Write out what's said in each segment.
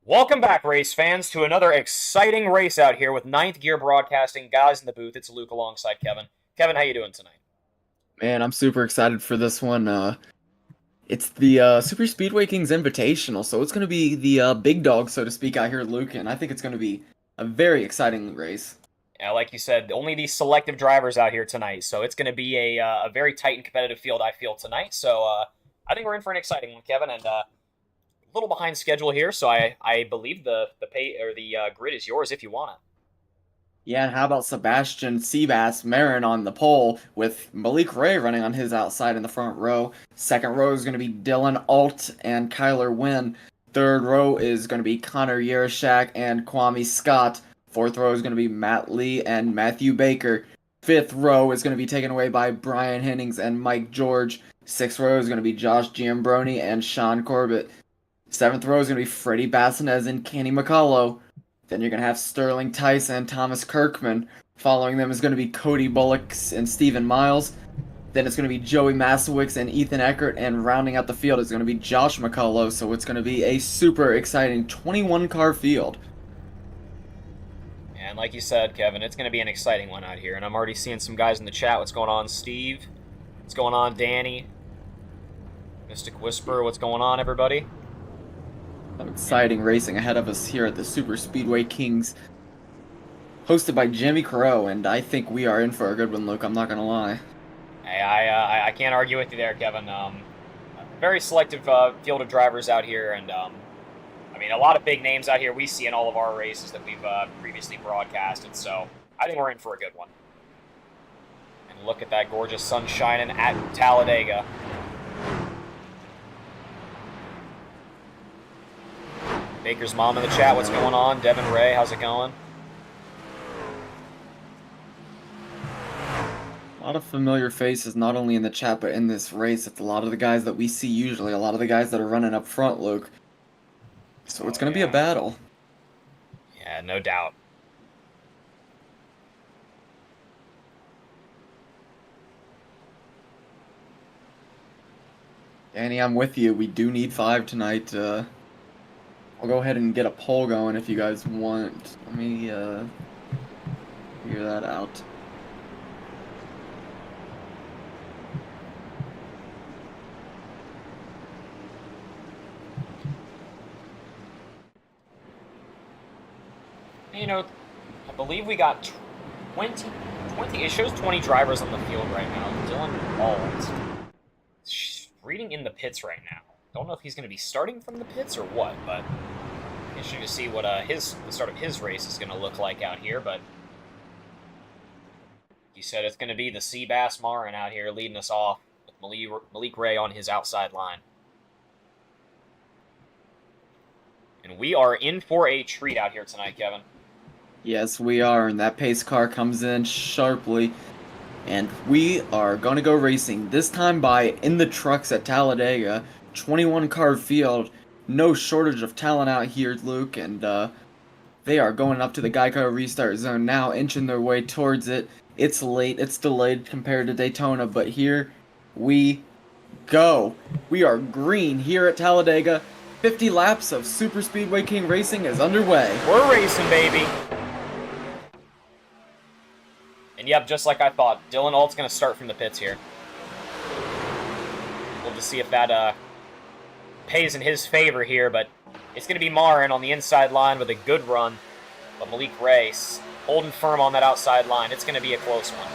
Welcome back, race fans, to another exciting race out here with Ninth Gear Broadcasting. Guys in the booth, it's Luke alongside Kevin. Kevin, how you doing tonight? Man, I'm super excited for this one. It's the Super Speedway King's Invitational, so it's going to be the big dog, so to speak, out here, Luke, and I think it's going to be a very exciting race. Yeah, like you said, only these selective drivers out here tonight, so it's going to be a very tight and competitive field, I feel, tonight. So I think we're in for an exciting one, Kevin, and a little behind schedule here, so I believe the pay or the grid is yours if you want it. Yeah, and how about Sebastian Seabass Marin on the pole with Malik Ray running on his outside in the front row. Second row is going to be Dylan Alt and Kyler Wynn. Third row is going to be Connor Yershak and Kwame Scott. Fourth row is going to be Matt Lee and Matthew Baker. Fifth row is going to be taken away by Brian Hennings and Mike George. Sixth row is going to be Josh Giambroni and Sean Corbett. Seventh row is going to be Freddie Bassinez and Kenny McCullough. Then you're going to have Sterling Tice and Thomas Kirkman. Following them is going to be Cody Bullocks and Stephen Miles. Then it's going to be Joey Masowicz and Ethan Eckert. And rounding out the field is going to be Josh McCullough. So it's going to be a super exciting 21 car field. And like you said, Kevin, it's going to be an exciting one out here, and I'm already seeing some guys in the chat. What's going on, Steve? What's going on, Danny? Mystic Whisper, what's going on, everybody? Some exciting racing ahead of us here at the Super Speedway Kings, hosted by Jimmy Crow, and I think we are in for a good one, Luke. I'm not gonna lie. Hey, I can't argue with you there, Kevin. Very selective field of drivers out here, and I mean, a lot of big names out here we see in all of our races that we've previously broadcasted, so I think we're in for a good one. And look at that gorgeous sun shining at Talladega. Baker's mom in the chat, what's going on? Devin Ray, how's it going? A lot of familiar faces, not only in the chat, but in this race. It's a lot of the guys that we see usually, a lot of the guys that are running up front, Luke. So it's going to be a battle. Yeah, no doubt. Danny, I'm with you. We do need 5 tonight. I'll go ahead and get a poll going if you guys want. Let me figure that out. You know, I believe we got 20, it shows 20 drivers on the field right now. Dylan Alt. Reading in the pits right now. Don't know if he's going to be starting from the pits or what, but interesting to see what the start of his race is going to look like out here. But he said it's going to be the Seabass Marin out here leading us off with Malik Ray on his outside line. And we are in for a treat out here tonight, Kevin. Yes, we are, and that pace car comes in sharply. And we are going to go racing, this time by in the trucks at Talladega. 21 car field, no shortage of talent out here, Luke, and they are going up to the Geico restart zone now, inching their way towards it. It's late, it's delayed compared to Daytona, but here we go. We are green here at Talladega. 50 laps of Super Speedway King racing is underway. We're racing, baby. And yep, just like I thought, Dylan Alt's going to start from the pits here. We'll just see if that pays in his favor here, but it's going to be Marin on the inside line with a good run. But Malik Ray holding firm on that outside line. It's going to be a close one.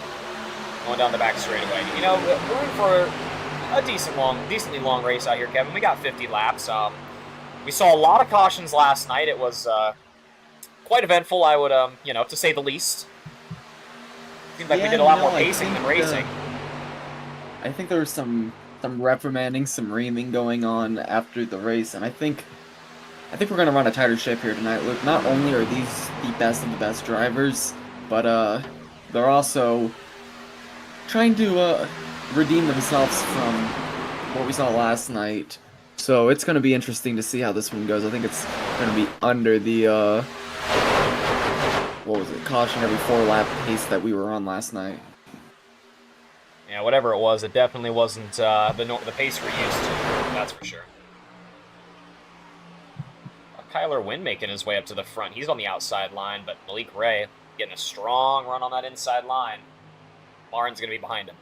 Going down the back straightaway. You know, we're in for a decently long race out here, Kevin. We got 50 laps. We saw a lot of cautions last night. It was quite eventful, I would, to say the least. Seems like we did a lot more pacing than racing. I think there was some reprimanding, some reaming going on after the race, and I think we're gonna run a tighter ship here tonight, Luke. Not only are these the best of the best drivers, but they're also trying to redeem themselves from what we saw last night. So it's gonna be interesting to see how this one goes. I think it's gonna be under the caution every 4-lap pace that we were on last night. Yeah, whatever it was, it definitely wasn't the pace we're used to. That's for sure. Kyler Wynn making his way up to the front. He's on the outside line, but Malik Ray getting a strong run on that inside line. Marin's going to be behind him.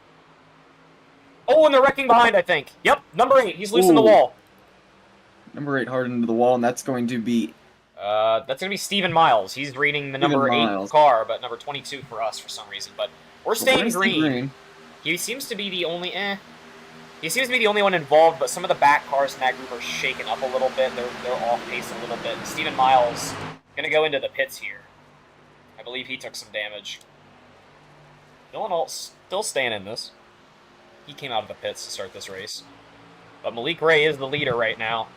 Oh, and they're wrecking behind, I think. Yep, number 8. He's loose in the wall. Number 8 hard into the wall, and that's going to be... That's going to be Steven Miles. He's reading the number 8 car, but number 22 for us for some reason. But we're staying green. He seems to be the only... He seems to be the only one involved, but some of the back cars in that group are shaken up a little bit. They're off pace a little bit. Steven Miles going to go into the pits here. I believe he took some damage. Dylan Alt still staying in this. He came out of the pits to start this race. But Malik Ray is the leader right now.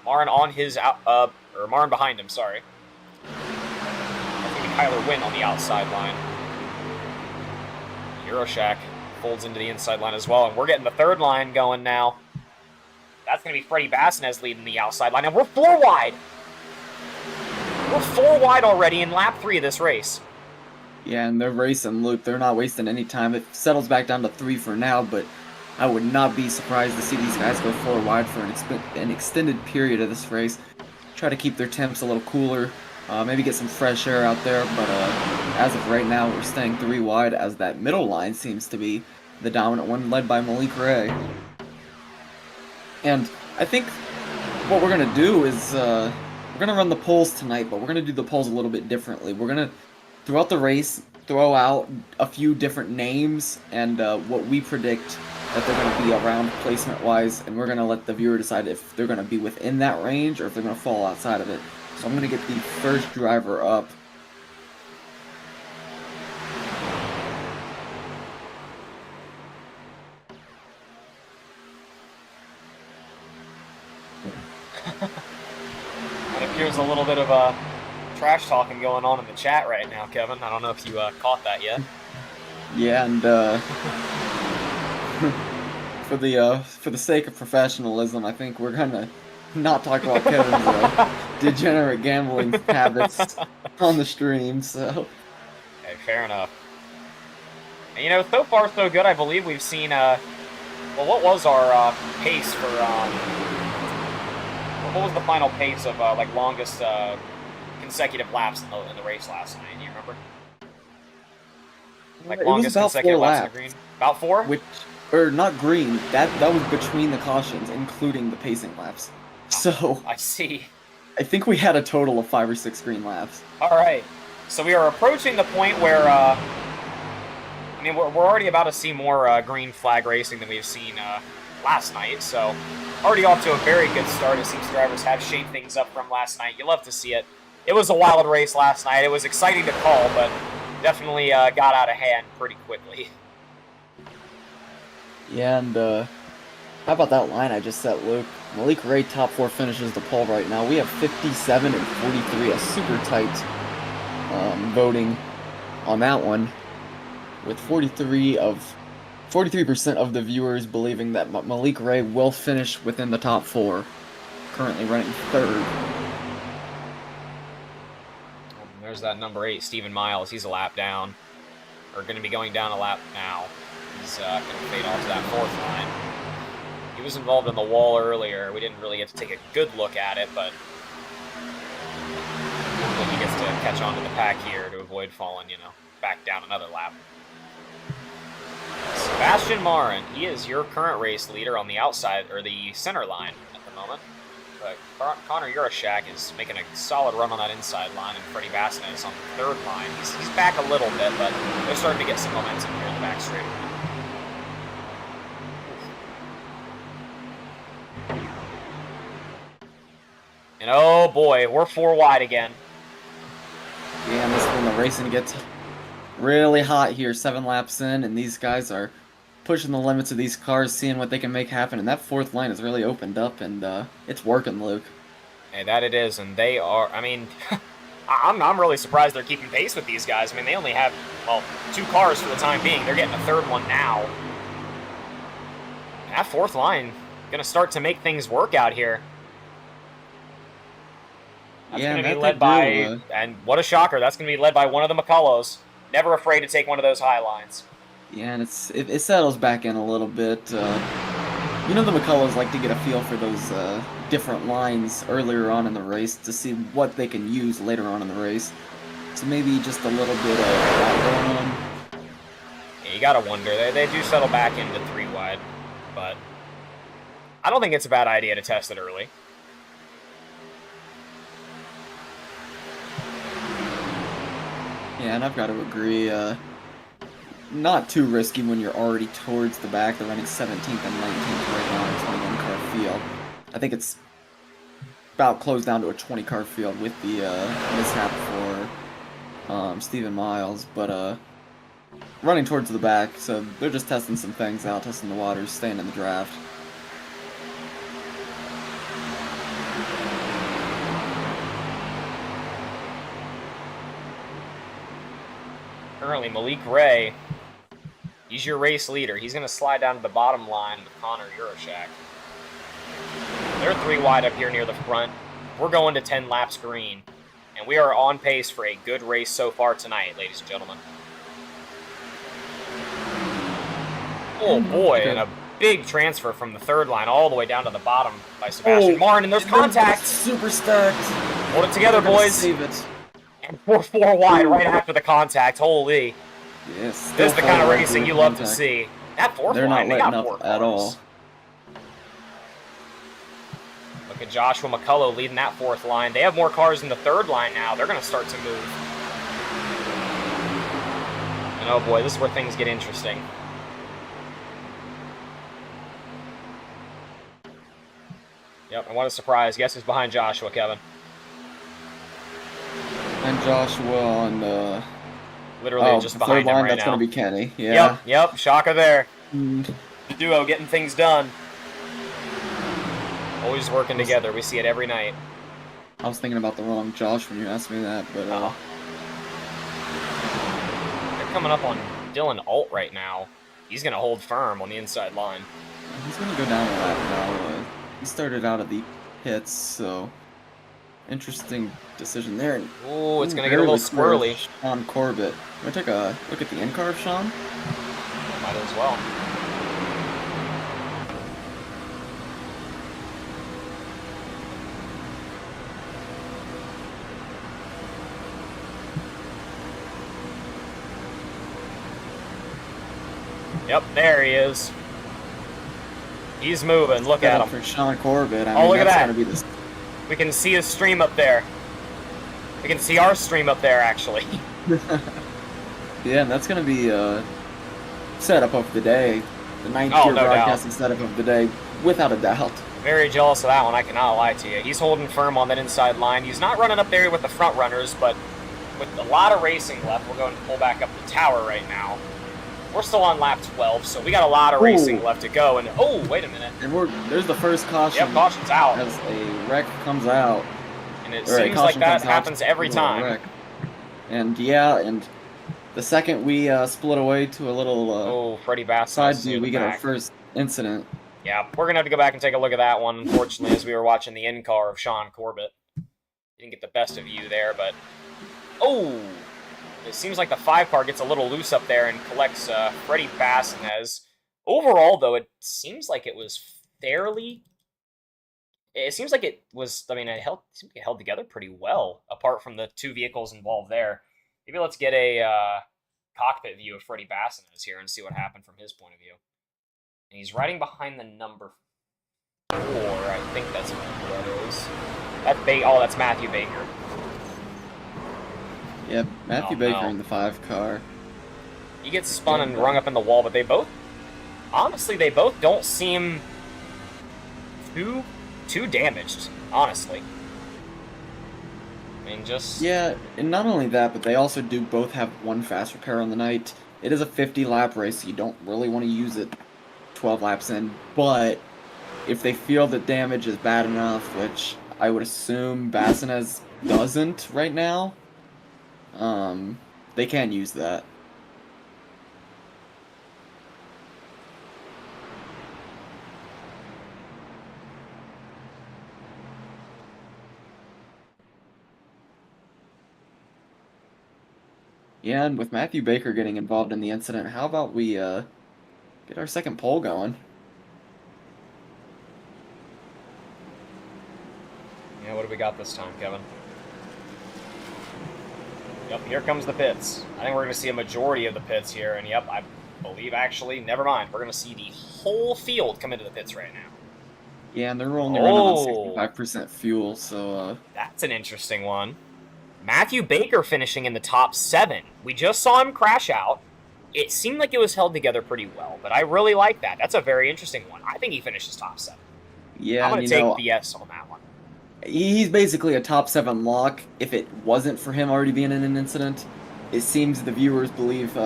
Marin on his or Marin behind him, sorry. That's going to be Kyler Wynn on the outside line. Euroshack folds into the inside line as well, and we're getting the third line going now. That's going to be Freddie Bassinez leading the outside line, and we're 4 wide. We're 4 wide already in lap 3 of this race. Yeah, and they're racing, Luke. They're not wasting any time. It settles back down to 3 for now, but I would not be surprised to see these guys go 4 wide for an extended period of this race. Try to keep their temps a little cooler, maybe get some fresh air out there, but as of right now, we're staying 3 wide as that middle line seems to be the dominant one, led by Malik Ray. And I think what we're going to do is we're going to run the polls tonight, but we're going to do the polls a little bit differently. We're going to, throughout the race, throw out a few different names and what we predict that they're going to be around placement-wise, and we're going to let the viewer decide if they're going to be within that range or if they're going to fall outside of it. So I'm going to get the first driver up. It appears a little bit of trash talking going on in the chat right now, Kevin. I don't know if you caught that yet. Yeah, and for the sake of professionalism, I think we're gonna not talk about Kevin's degenerate gambling habits on the stream. So, okay, fair enough. And, you know, so far so good. I believe we've seen. Well, what was our pace for? What was the final pace of like longest consecutive laps in the race last night? Do you remember? Like it longest was about consecutive 4 laps laps. in the green. About 4? Or not green. That was between the cautions, including the pacing laps. So I see. I think we had a total of 5 or 6 green laps. All right. So we are approaching the point where, I mean, we're already about to see more green flag racing than we've seen last night. So already off to a very good start. It seems drivers have shaped things up from last night. You love to see it. It was a wild race last night. It was exciting to call, but definitely got out of hand pretty quickly. Yeah, and how about that line I just set, Luke? Malik Ray top 4 finishes the pole right now. We have 57 and 43, a super tight voting on that one, with 43% of the viewers believing that Malik Ray will finish within the top 4, currently running 3rd. There's that number 8, Steven Miles. He's a lap down, or going to be going down a lap now. He's going to fade off to that 4th line. He was involved in the wall earlier. We didn't really get to take a good look at it, but hopefully he gets to catch on to the pack here to avoid falling, you know, back down another lap. Sebastian Marin, he is your current race leader on the outside, or the center line at the moment. But Connor Euroshack is making a solid run on that inside line, and Freddie Bassinez on the 3rd line. He's back a little bit, but they're starting to get some momentum here in the back straight. And oh boy, we're 4 wide again. Yeah, and this is when the racing gets really hot here, 7 laps in, and these guys are pushing the limits of these cars, seeing what they can make happen, and that 4th line has really opened up, and it's working, Luke. Hey, that it is, and they are, I mean, I'm really surprised they're keeping pace with these guys. I mean, they only have, well, 2 cars for the time being. They're getting a 3rd one now. That 4th line going to start to make things work out here. That's going to be led by, and what a shocker, that's going to be led by one of the McCullows. Never afraid to take one of those high lines. Yeah, and it settles back in a little bit. You know the McCullows like to get a feel for those different lines earlier on in the race to see what they can use later on in the race. So maybe just a little bit of that going on. Yeah, you gotta wonder. They do settle back into 3 wide, but I don't think it's a bad idea to test it early. Yeah, and I've got to agree. Not too risky when you're already towards the back. They're running 17th and 19th right now in a 21-car field. I think it's about closed down to a 20-car field with the mishap for Stephen Miles, but running towards the back, so they're just testing some things out, testing the waters, staying in the draft. Currently, Malik Ray, he's your race leader. He's going to slide down to the bottom line with Connor Euroshak. They're 3 wide up here near the front. We're going to 10 laps green, and we are on pace for a good race so far tonight, ladies and gentlemen. Oh boy, and a big transfer from the 3rd line all the way down to the bottom by Sebastian Marin, and there's contact. Super stacked. Hold it together, boys. Save it. And we're 4 wide right after the contact. Holy. Yes. This is the kind of racing you love to see. That 4th They're line, not they got letting 4 up cars. at all. Look at Joshua McCullough leading that 4th line. They have more cars than the 3rd line now. They're going to start to move. And oh boy, this is where things get interesting. Yep, and what a surprise. Guess who's behind Joshua, Kevin? And Joshua on Literally just behind him line, right that's now. going to be Kenny. Yeah. Yep, shocker there. Mm. The duo getting things done. Always working together. We see it every night. I was thinking about the wrong Josh when you asked me that, but They're coming up on Dylan Alt right now. He's going to hold firm on the inside line. he's going to go down a lap now. He started out at the pits, so interesting decision there. Ooh, it's going to get a little squirrely. Sean Corbett. Want to take a look at the in-car of Sean? Might as well. Yep, there he is. He's moving. Look at him. For Sean Corbett. I Oh, mean, look at that's that. Gonna be the... We can see his stream up there. We can see our stream up there, actually. Yeah, and that's going to be setup of the day. The 9th no tier doubt. broadcasting setup of the day, without a doubt. Very jealous of that one, I cannot lie to you. He's holding firm on that inside line. He's not running up there with the front runners, but with a lot of racing left, we're going to pull back up the tower right now. We're still on lap 12, so we got a lot of racing left to go. And oh, wait a minute. And there's the first caution. Yep, caution's out. As a wreck comes out. And it Or a seems like caution that comes out, happens every a little time. wreck. And yeah, and the second we split away to a little Oh, Freddie Bass. side view, we get our first incident. Yeah, we're going to have to go back and take a look at that one, unfortunately, as we were watching the in-car of Sean Corbett. Didn't get the best of you there, but... Oh! It seems like the 5-car gets a little loose up there and collects Freddie Bassinez. Overall, though, it seems like it was fairly... It seems like it was... I mean, it seemed like it held together pretty well, apart from the 2 vehicles involved there. Maybe let's get a cockpit view of Freddie Bassinez here and see what happened from his point of view. And he's riding behind the number 4. I think that's who that is. That's Matthew Baker. Yep, Matthew Baker in the 5-car. He gets spun and rung up in the wall, but they both don't seem too damaged, honestly. I mean, just... Yeah, and not only that, but they also do both have 1 fast repair on the night. It is a 50-lap race, so you don't really want to use it 12 laps in, but if they feel that damage is bad enough, which I would assume Bassinez doesn't right now, they can use that. Yeah, and with Matthew Baker getting involved in the incident, how about we get our second poll going? And what do we got this time, Kevin? Yep, here comes the pits. I think we're going to see a majority of the pits here, and yep, I believe actually, never mind. We're going to see the whole field come into the pits right now. Yeah, and they're only running on 65% fuel, so... That's an interesting one. Matthew Baker finishing in the top 7. We just saw him crash out. It seemed like it was held together pretty well, but I really like that. That's a very interesting one. I think he finishes top 7. Yeah, I'm going to take the yes on that one. He's basically a top 7 lock. If it wasn't for him already being in an incident, it seems the viewers believe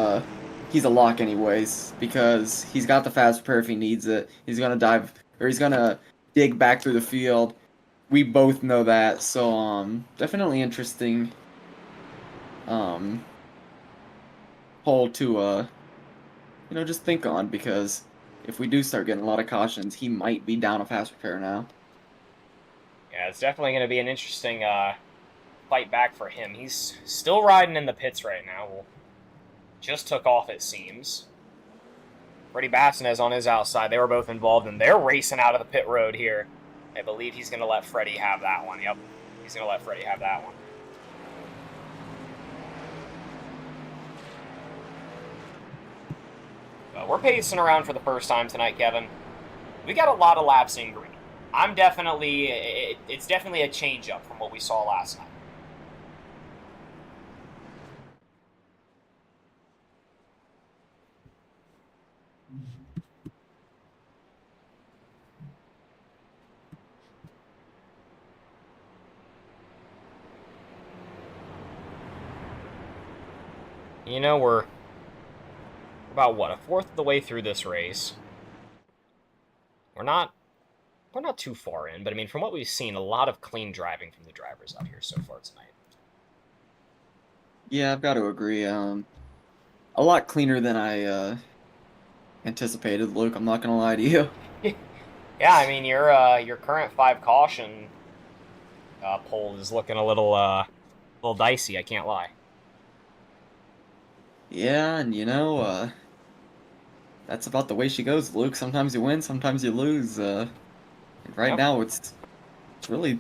he's a lock anyways, because he's got the fast repair if he needs it. He's going to dive, or he's going to dig back through the field. We both know that, so definitely interesting hole to just think on, because if we do start getting a lot of cautions, he might be down a fast repair now. Yeah, it's definitely going to be an interesting fight back for him. He's still riding in the pits right now. Well, just took off, it seems. Freddie Bassinez on his outside. They were both involved, and they're racing out of the pit road here. I believe he's going to let Freddie have that one. Yep, he's going to let Freddie have that one. But we're pacing around for the first time tonight, Kevin. We got a lot of laps in green. It's definitely a change up from what we saw last night. You know, we're about, what, a fourth of the way through this race. We're not too far in, but I mean, from what we've seen, a lot of clean driving from the drivers out here so far tonight. Yeah, I've got to agree. A lot cleaner than I anticipated, Luke. I'm not gonna lie to you. Yeah, I mean, your current 5 caution poll is looking a little dicey. I can't lie. Yeah, and that's about the way she goes, Luke. Sometimes you win, sometimes you lose. Right now, it's really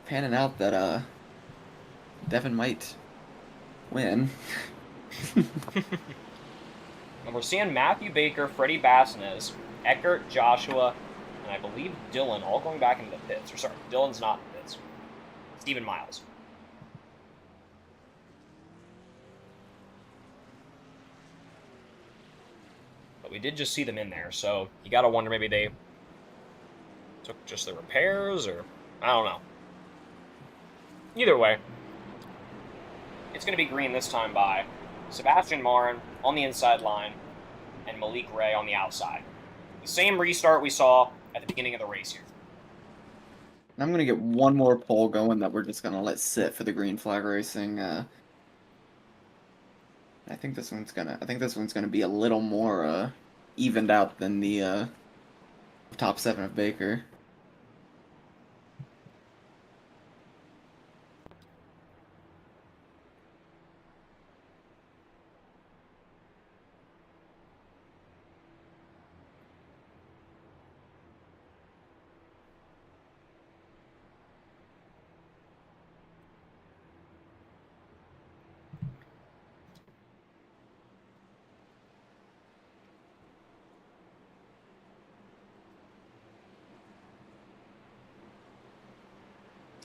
panning out that Devin might win. And we're seeing Matthew Baker, Freddie Bassinez, Eckert, Joshua, and I believe Dylan all going back into the pits. Or sorry, Dylan's not in the pits. Stephen Miles. But we did just see them in there, so you gotta wonder maybe they took just the repairs, or I don't know. Either way, it's going to be green this time by Sebastian Marin on the inside line and Malik Ray on the outside. The same restart we saw at the beginning of the race here. I'm going to get one more pole going that we're just going to let sit for the green flag racing. I think this one's gonna be a little more evened out than the top 7 of Baker.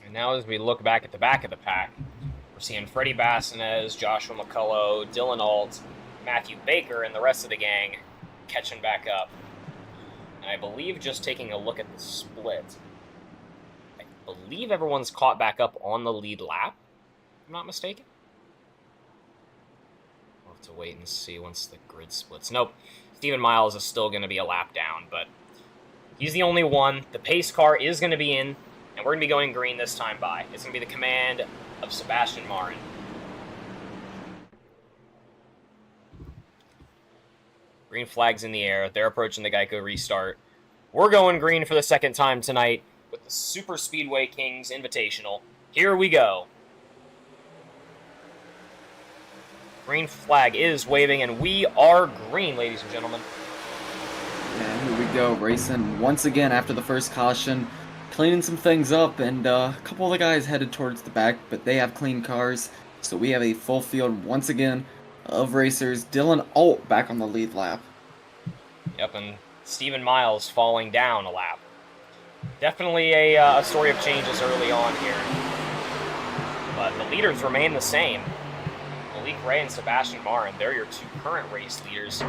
And now as we look back at the back of the pack, we're seeing Freddie Bassinez, Joshua McCullough, Dylan Alt, Matthew Baker, and the rest of the gang catching back up. And I believe, just taking a look at the split, I believe everyone's caught back up on the lead lap, if I'm not mistaken. We'll have to wait and see once the grid splits. Nope, Stephen Miles is still going to be a lap down, but he's the only one. The pace car is going to be in, and we're going to be going green this time by. It's going to be the command of Sebastian Marin. Green flag's in the air. They're approaching the Geico restart. We're going green for the second time tonight with the Super Speedway Kingz Invitational. Here we go. Green flag is waving, and we are green, ladies and gentlemen. And here we go, racing once again after the first caution. cleaning some things up, and a couple of the guys headed towards the back, but they have clean cars, so we have a full field once again of racers. Dylan Alt back on the lead lap. Yep, and Stephen Miles falling down a lap. Definitely a story of changes early on here. But the leaders remain the same. Malik Ray and Sebastian Marin, they're your two current race leaders.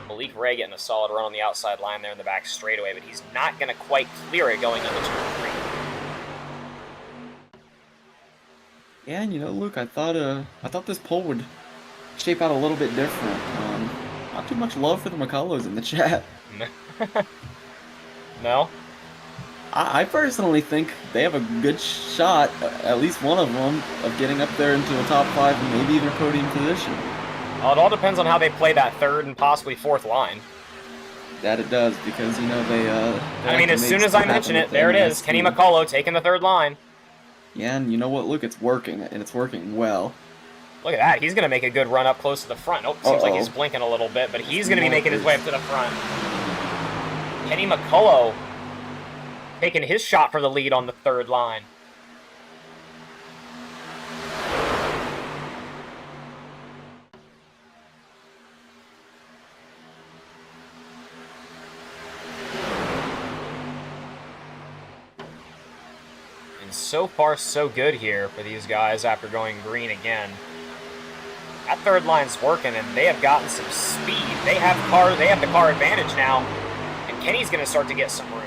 Malik Ray getting a solid run on the outside line there in the back straightaway, but he's not going to quite clear it going into turn 3. Yeah, and Luke, I thought this poll would shape out a little bit different. Not too much love for the McCullows in the chat. No? I personally think they have a good shot, at least one of them, of getting up there into a top 5 and maybe even a podium position. Well, it all depends on how they play that third and possibly fourth line. That it does, because, they I mean, as soon as I mention it, there it is. Kenny McCullough taking the third line. Yeah, and you know what, Luke? It's working, and it's working well. Look at that. He's going to make a good run up close to the front. Oh, seems like he's blinking a little bit, but he's going to be making his way up to the front. Kenny McCullough taking his shot for the lead on the third line. And so far, so good here for these guys after going green again. That third line's working, and they have gotten some speed. They have the car advantage now, and Kenny's going to start to get some room.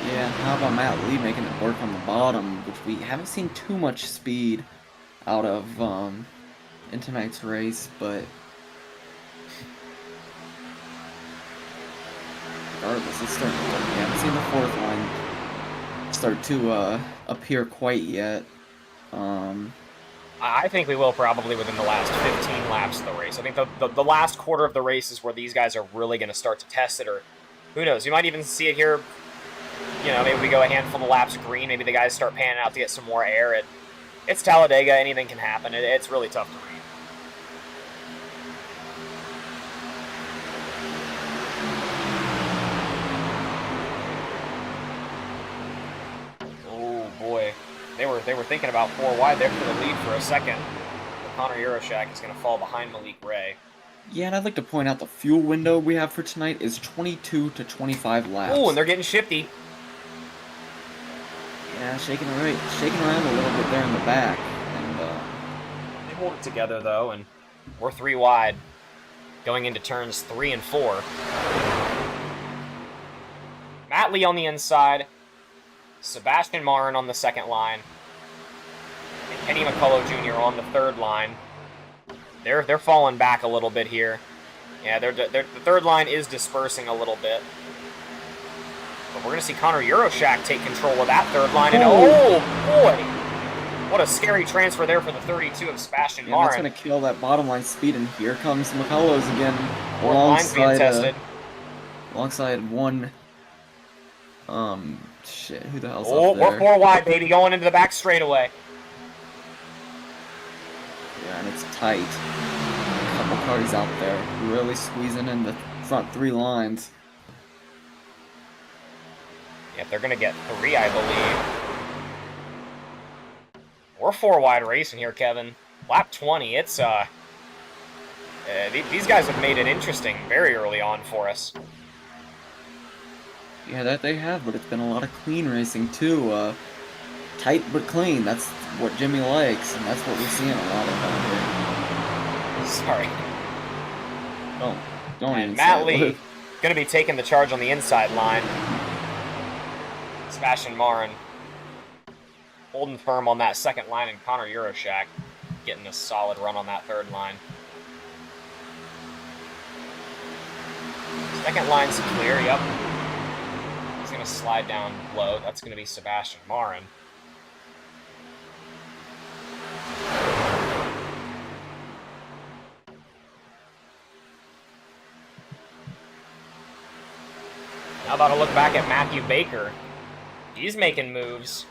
Yeah, how about Matt Lee making it work on the bottom, which we haven't seen too much speed out of in tonight's race, but regardless, it's starting to look. We haven't seen the fourth line start to appear quite yet. I think we will probably within the last 15 laps of the race. I think the last quarter of the race is where these guys are really going to start to test it, or who knows, you might even see it here. Maybe we go a handful of laps green. Maybe the guys start panning out to get some more air. It's Talladega. Anything can happen. It's really tough to read. Oh boy, they were thinking about 4 wide there for the lead for a second. Connor Euroshak is going to fall behind Malik Ray. Yeah, and I'd like to point out the fuel window we have for tonight is 22 to 25 laps. Oh, and they're getting shifty. Yeah, shaking around a little bit there in the back. And they hold it together, though, and we're 3 wide going into turns 3 and 4. Matt Lee on the inside, Sebastian Marin on the second line, and Kenny McCullough Jr. on the third line. They're falling back a little bit here. Yeah, the third line is dispersing a little bit. But we're going to see Connor Euroshak take control of that third line. And oh, boy! What a scary transfer there for the 32 of Sebastian Marin. That's going to kill that bottom line speed. And here comes McCullough's again. Fourth line's being tested. Alongside one... shit, who the hell's up there? We're 4 wide, baby, going into the back straightaway. Yeah, and it's tight. A couple cars out there really squeezing in the front 3 lines. Yeah, they're going to get 3, I believe. We're 4 wide racing here, Kevin. Lap 20, it's, these guys have made it interesting very early on for us. Yeah, that they have, but it's been a lot of clean racing, too. Tight but clean, that's what Jimmy likes, and that's what we're seeing a lot of out here. Sorry. Don't even Matt Lee going to be taking the charge on the inside line. Sebastian Marin holding firm on that second line, and Connor Euroshak getting a solid run on that third line. Second line's clear, yep. He's going to slide down low. That's going to be Sebastian Marin. Now about to look back at Matthew Baker. He's making moves.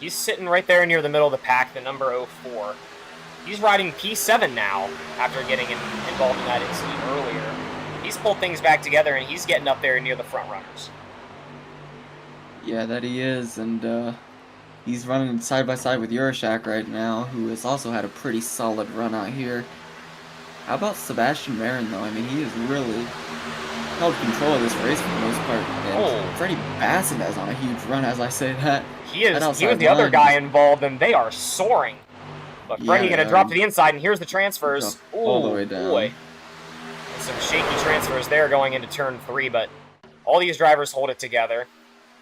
He's sitting right there near the middle of the pack, the number 04. He's riding P7 now after getting involved in that incident earlier. He's pulled things back together, and he's getting up there near the front runners. Yeah, that he is, and he's running side by side with Euroshak right now, who has also had a pretty solid run out here. How about Sebastian Marin, though? I mean, he has really held control of this race for the most part, and Oh, Freddie Bassett is on a huge run as I say that. he That was outside the other line, guy involved, and they are soaring. But yeah, Freddie they gonna are. drop to the inside, and here's the transfers. Dropped all the Ooh, way boy. down. And some shaky transfers there going into turn 3, but all these drivers hold it together.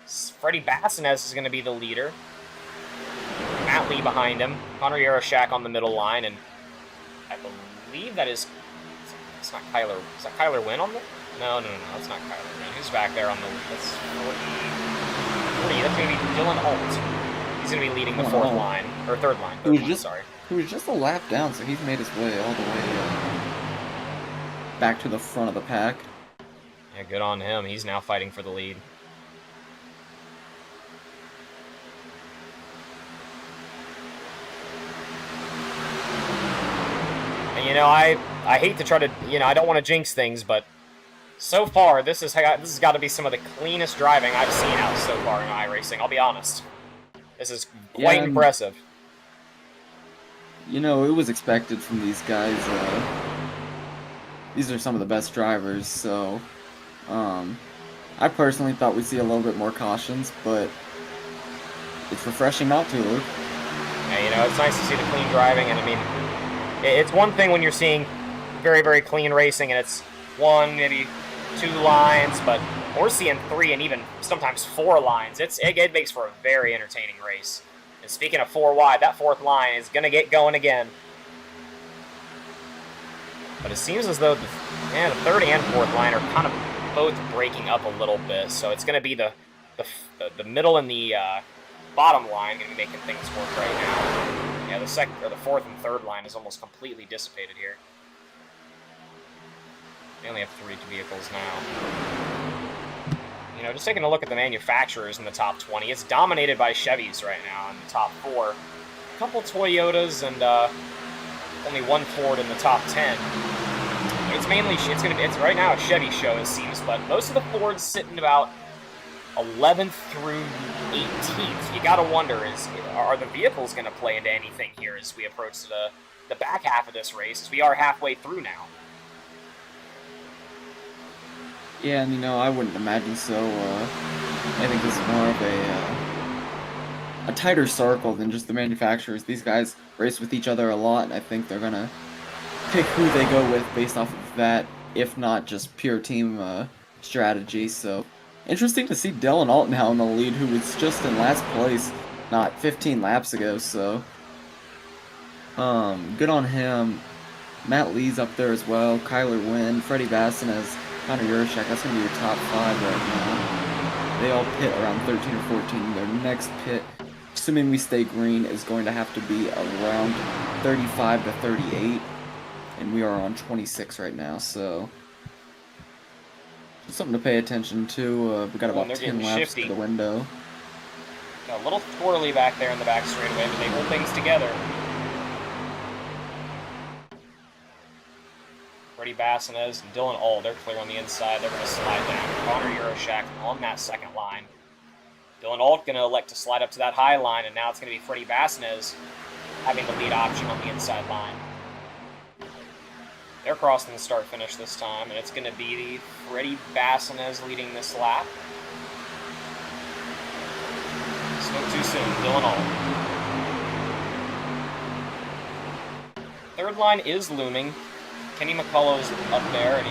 Freddie Bassinez is going to be the leader. Matt Lee behind him. Connor Yaroshak on the middle line, and I believe that is... It's not Kyler... Is that Kyler Wynn on the... No, it's not Kyler Wynn. Who's back there on the... That's 40. That's going to be Dylan Alt. He's going to be leading the fourth line. Or third line. Sorry. Who was just a lap down, so he's made his way all the way back to the front of the pack. Yeah, good on him. He's now fighting for the lead. And, you know, I hate to try to, you know, I don't want to jinx things, but so far, this has got to be some of the cleanest driving I've seen out so far in iRacing, I'll be honest. This is quite impressive. You know, it was expected from these guys. These are some of the best drivers, so I personally thought we'd see a little bit more cautions, but it's refreshing not to, Luke. Yeah, you know, it's nice to see the clean driving, and I mean, it's one thing when you're seeing very, very clean racing, and it's one, maybe two lines, but we're seeing 3 and even sometimes 4 lines. It makes for a very entertaining race. And speaking of 4 wide, that 4th line is going to get going again. But it seems as though the 3rd and 4th line are kind of both breaking up a little bit. So it's going to be the middle and the bottom line going to be making things work right now. Yeah, the 4th and 3rd line is almost completely dissipated here. They only have 3 vehicles now. You know, just taking a look at the manufacturers in the top 20, it's dominated by Chevys right now in the top 4. A couple Toyotas and only 1 Ford in the top 10. It's mainly it's right now a Chevy show, it seems, but most of the Fords sitting about 11th through 18th. You gotta wonder, are the vehicles going to play into anything here as we approach the back half of this race, as we are halfway through now? Yeah, and you know, I wouldn't imagine so. I think this is more of a tighter circle than just the manufacturers. These guys race with each other a lot, and I think they're gonna pick who they go with based off of that, if not just pure team strategy. So, interesting to see Dylan Alt now in the lead, who was just in last place not 15 laps ago. So, good on him. Matt Lee's up there as well. Kyler Wynn, Freddie Bassinez, Connor Yurchak. That's going to be your top 5 right now. They all pit around 13 or 14. Their next pit, assuming we stay green, is going to have to be around 35 to 38. And we are on 26 right now, so something to pay attention to. We got about 10 laps to the window. Got a little twirly back there in the back straightaway, but they hold things together. Freddie Bassinez and Dylan Alt, they're clear on the inside. They're going to slide down. Connor Yaroshak on that second line. Dylan Alt going to elect to slide up to that high line, and now it's going to be Freddie Bassinez having the lead option on the inside line. They're crossing the start-finish this time, and it's going to be Freddie Bassinez leading this lap. Spoke too soon. Dylan Alt. Third line is looming. Kenny McCullough's up there, and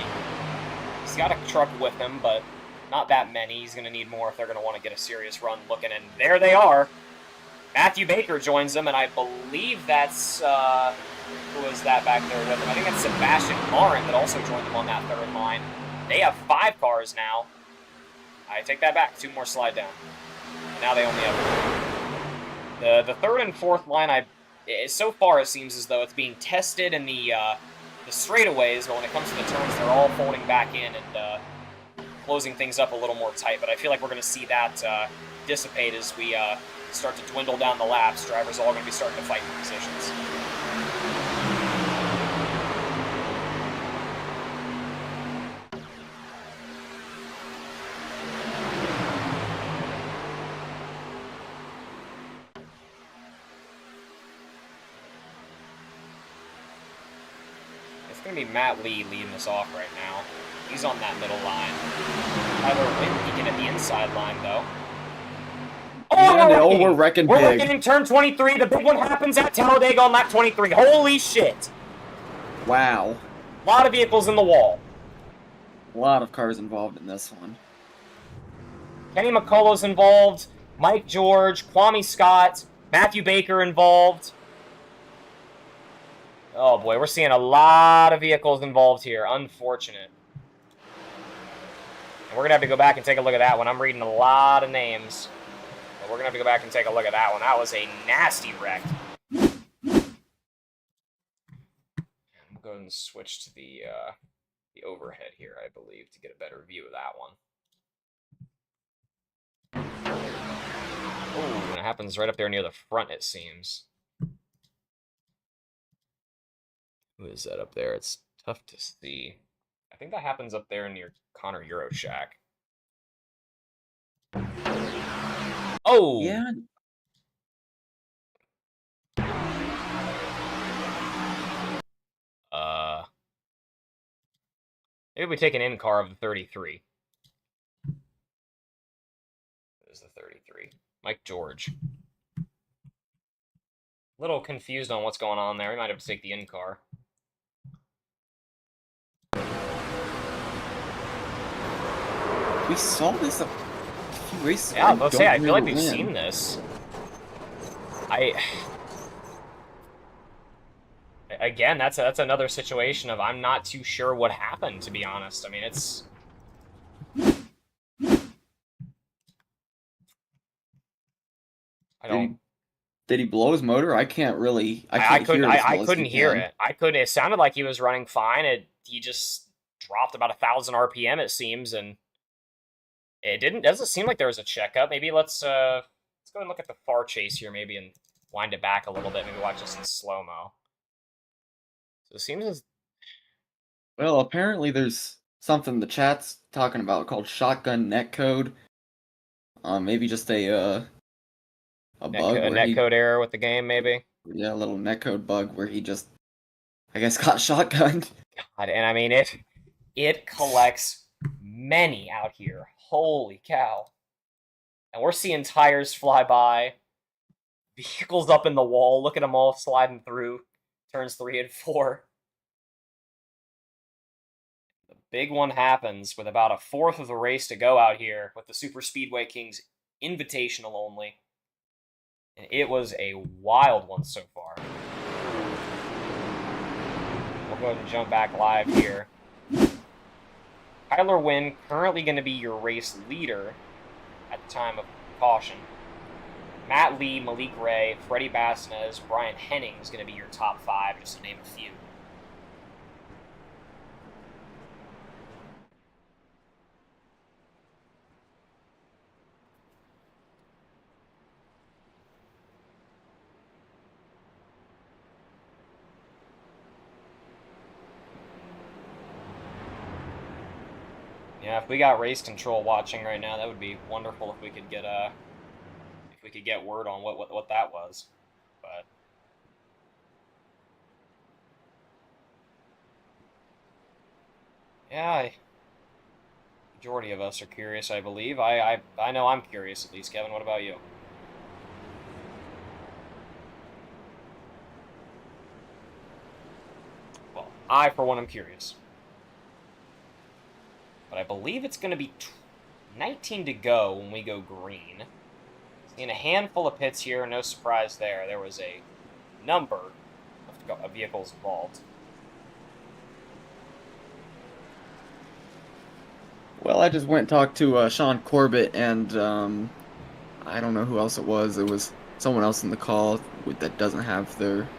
he's got a truck with him, but not that many. He's going to need more if they're going to want to get a serious run looking, and there they are. Matthew Baker joins them, and I believe that's, who is that back there with him? I think that's Sebastian Marin that also joined them on that third line. They have 5 cars now. I take that back. 2 more slide down. Now they only have 1. The third and fourth line, so far it seems as though it's being tested in the straightaways, but when it comes to the turns, they're all folding back in and closing things up a little more tight. But I feel like we're going to see that dissipate as we start to dwindle down the laps. Drivers are all going to be starting to fight for positions. It's going to be Matt Lee leading us off right now. He's on that middle line. Tyler Wynn peeking at the inside line, though. Oh, we're wrecking big. We're wrecking in turn 23. The big one happens at Talladega on lap 23. Holy shit. Wow. A lot of vehicles in the wall. A lot of cars involved in this one. Kenny McCullough's involved. Mike George, Kwame Scott, Matthew Baker involved. Oh boy, we're seeing a lot of vehicles involved here. Unfortunate. And we're going to have to go back and take a look at that one. I'm reading a lot of names. But we're going to have to go back and take a look at that one. That was a nasty wreck. And we'll go ahead and switch to the overhead here, I believe, to get a better view of that one. Oh, and it happens right up there near the front, it seems. Who is that up there? It's tough to see. I think that happens up there near Connor Euroshack. Oh! Yeah. Maybe we take an in-car of the 33. There's the 33. Mike George. A little confused on what's going on there. We might have to take the in-car. We saw this a few races ago. Yeah, let's say, I feel like we've seen this. Again, that's another situation of I'm not too sure what happened, to be honest. I mean, it's... Did he blow his motor? I can't really... I couldn't hear it. It sounded like he was running fine. He just dropped about 1,000 RPM, it seems, and it doesn't seem like there was a checkup. Maybe let's go and look at the far chase here, maybe, and wind it back a little bit. Maybe watch this in slow-mo. So it seems as... Well, apparently there's something the chat's talking about called shotgun netcode. Maybe just a bug. A netcode error with the game, maybe? Yeah, a little netcode bug where he just, I guess, got shotgunned. God, and I mean, it collects many out here. Holy cow. And we're seeing tires fly by. Vehicles up in the wall. Look at them all sliding through turns 3 and 4. The big one happens with about a fourth of the race to go out here with the Super Speedway Kingz invitational only. And it was a wild one so far. We'll go ahead and jump back live here. Tyler Wynn currently going to be your race leader at the time of caution. Matt Lee, Malik Ray, Freddie Bassinez, Brian Henning is going to be your top 5, just to name a few. Yeah, if we got race control watching right now, that would be wonderful if we could get word on what that was. But yeah, majority of us are curious, I believe. I know I'm curious at least. Kevin, what about you? Well, I for one am curious. But I believe it's going to be 19 to go when we go green. Seeing a handful of pits here, no surprise there. There was a number of vehicles involved. Well, I just went and talked to Sean Corbett, and I don't know who else it was. It was someone else in the call that doesn't have their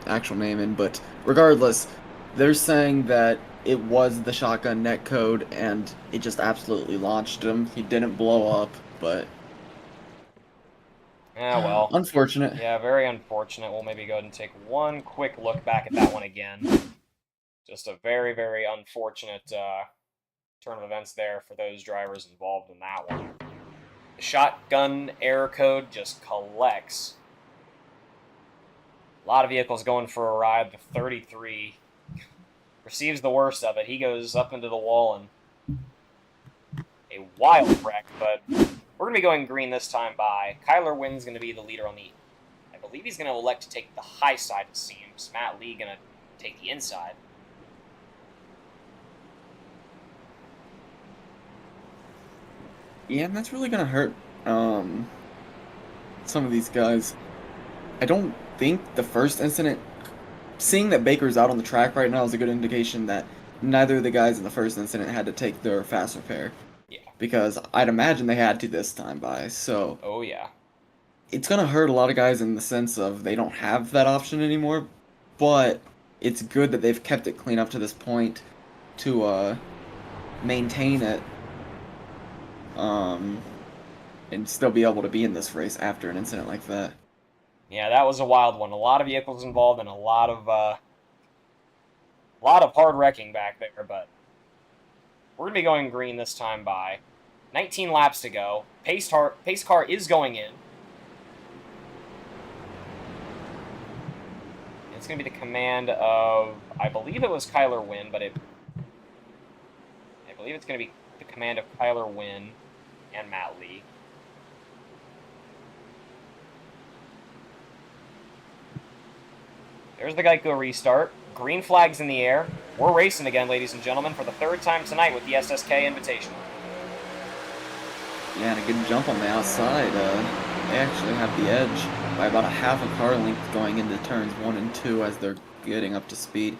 actual name in. But regardless, they're saying that it was the shotgun netcode, and it just absolutely launched him. He didn't blow up, but... Yeah, well. Unfortunate. Yeah, very unfortunate. We'll maybe go ahead and take one quick look back at that one again. Just a very, very unfortunate turn of events there for those drivers involved in that one. The shotgun error code just collects. A lot of vehicles going for a ride. The 33 receives the worst of it. He goes up into the wall and a wild wreck, but we're going to be going green this time by. Kyler Wynn's going to be the leader on the... I believe he's going to elect to take the high side, it seems. Matt Lee going to take the inside. Yeah, and that's really gonna hurt some of these guys. I don't think the first incident, seeing that Baker's out on the track right now is a good indication that neither of the guys in the first incident had to take their fast repair. Yeah. Because I'd imagine they had to this time by, so Oh, yeah. it's gonna hurt a lot of guys in the sense of they don't have that option anymore, but it's good that they've kept it clean up to this point to maintain it and still be able to be in this race after an incident like that. Yeah, that was a wild one. A lot of vehicles involved and a lot of hard wrecking back there, but we're going to be going green this time by. 19 laps to go. Pace car is going in. It's going to be the command of, I believe it was Kyler Wynn, but I believe it's going to be the command of Kyler Wynn and Matt Lee. There's the Geico restart. Green flags in the air. We're racing again, ladies and gentlemen, for the third time tonight with the SSK Invitational. Yeah, and a good jump on the outside. They actually have the edge by about a half a car length going into turns 1 and 2 as they're getting up to speed.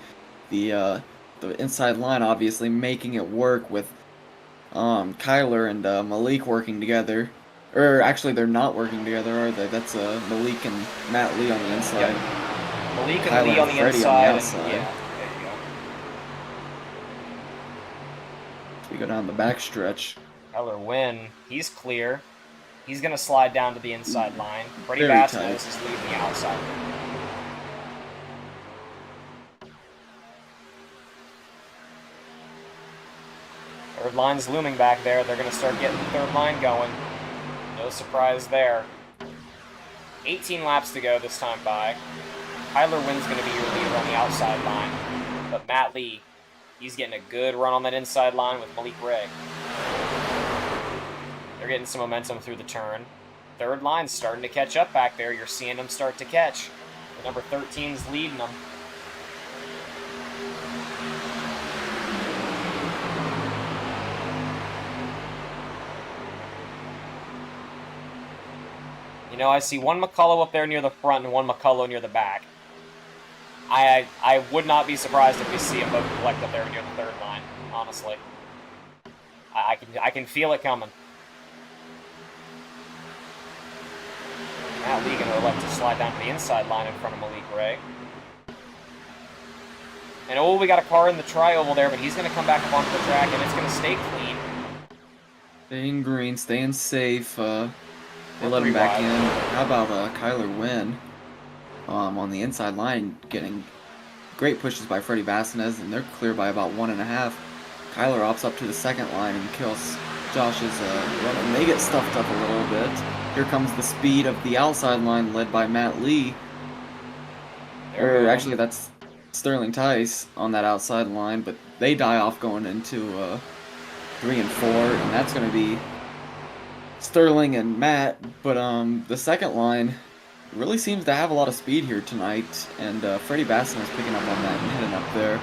The inside line obviously making it work with Kyler and Malik working together. Or actually, they're not working together, are they? That's Malik and Matt Lee on the inside. Yep. Malik and Kyler Lee on the Freddie inside. on the outside. And, yeah, there you go. We go down the backstretch. Kyler Wynn, he's clear. He's going to slide down to the inside line. Freddie Very Vasquez tight. is leading the outside. Third line's looming back there. They're going to start getting the third line going. No surprise there. 18 laps to go this time by. Kyler Wynn's going to be your leader on the outside line. But Matt Lee, he's getting a good run on that inside line with Malik Ray. They're getting some momentum through the turn. Third line's starting to catch up back there. You're seeing them start to catch. The number 13's leading them. You know, I see one McCullough up there near the front and one McCullough near the back. I would not be surprised if we see them both collect up there near the third line, honestly. I can feel it coming. Matt Lee going to elect to slide down to the inside line in front of Malik Ray. And oh, we got a car in the tri-oval there, but he's going to come back up onto the track, and it's going to stay clean. Staying green, staying safe. They let him back in. How about Kyler Wynn on the inside line getting great pushes by Freddie Vasquez, and they're clear by about 1.5. Kyler opts up to the second line and kills Josh's run, and they get stuffed up a little bit. Here comes the speed of the outside line led by Matt Lee. Or actually, that's Sterling Tice on that outside line, but they die off going into 3 and 4, and that's going to be Sterling and Matt. But the second line really seems to have a lot of speed here tonight, and Freddie Basson is picking up on that and hitting up there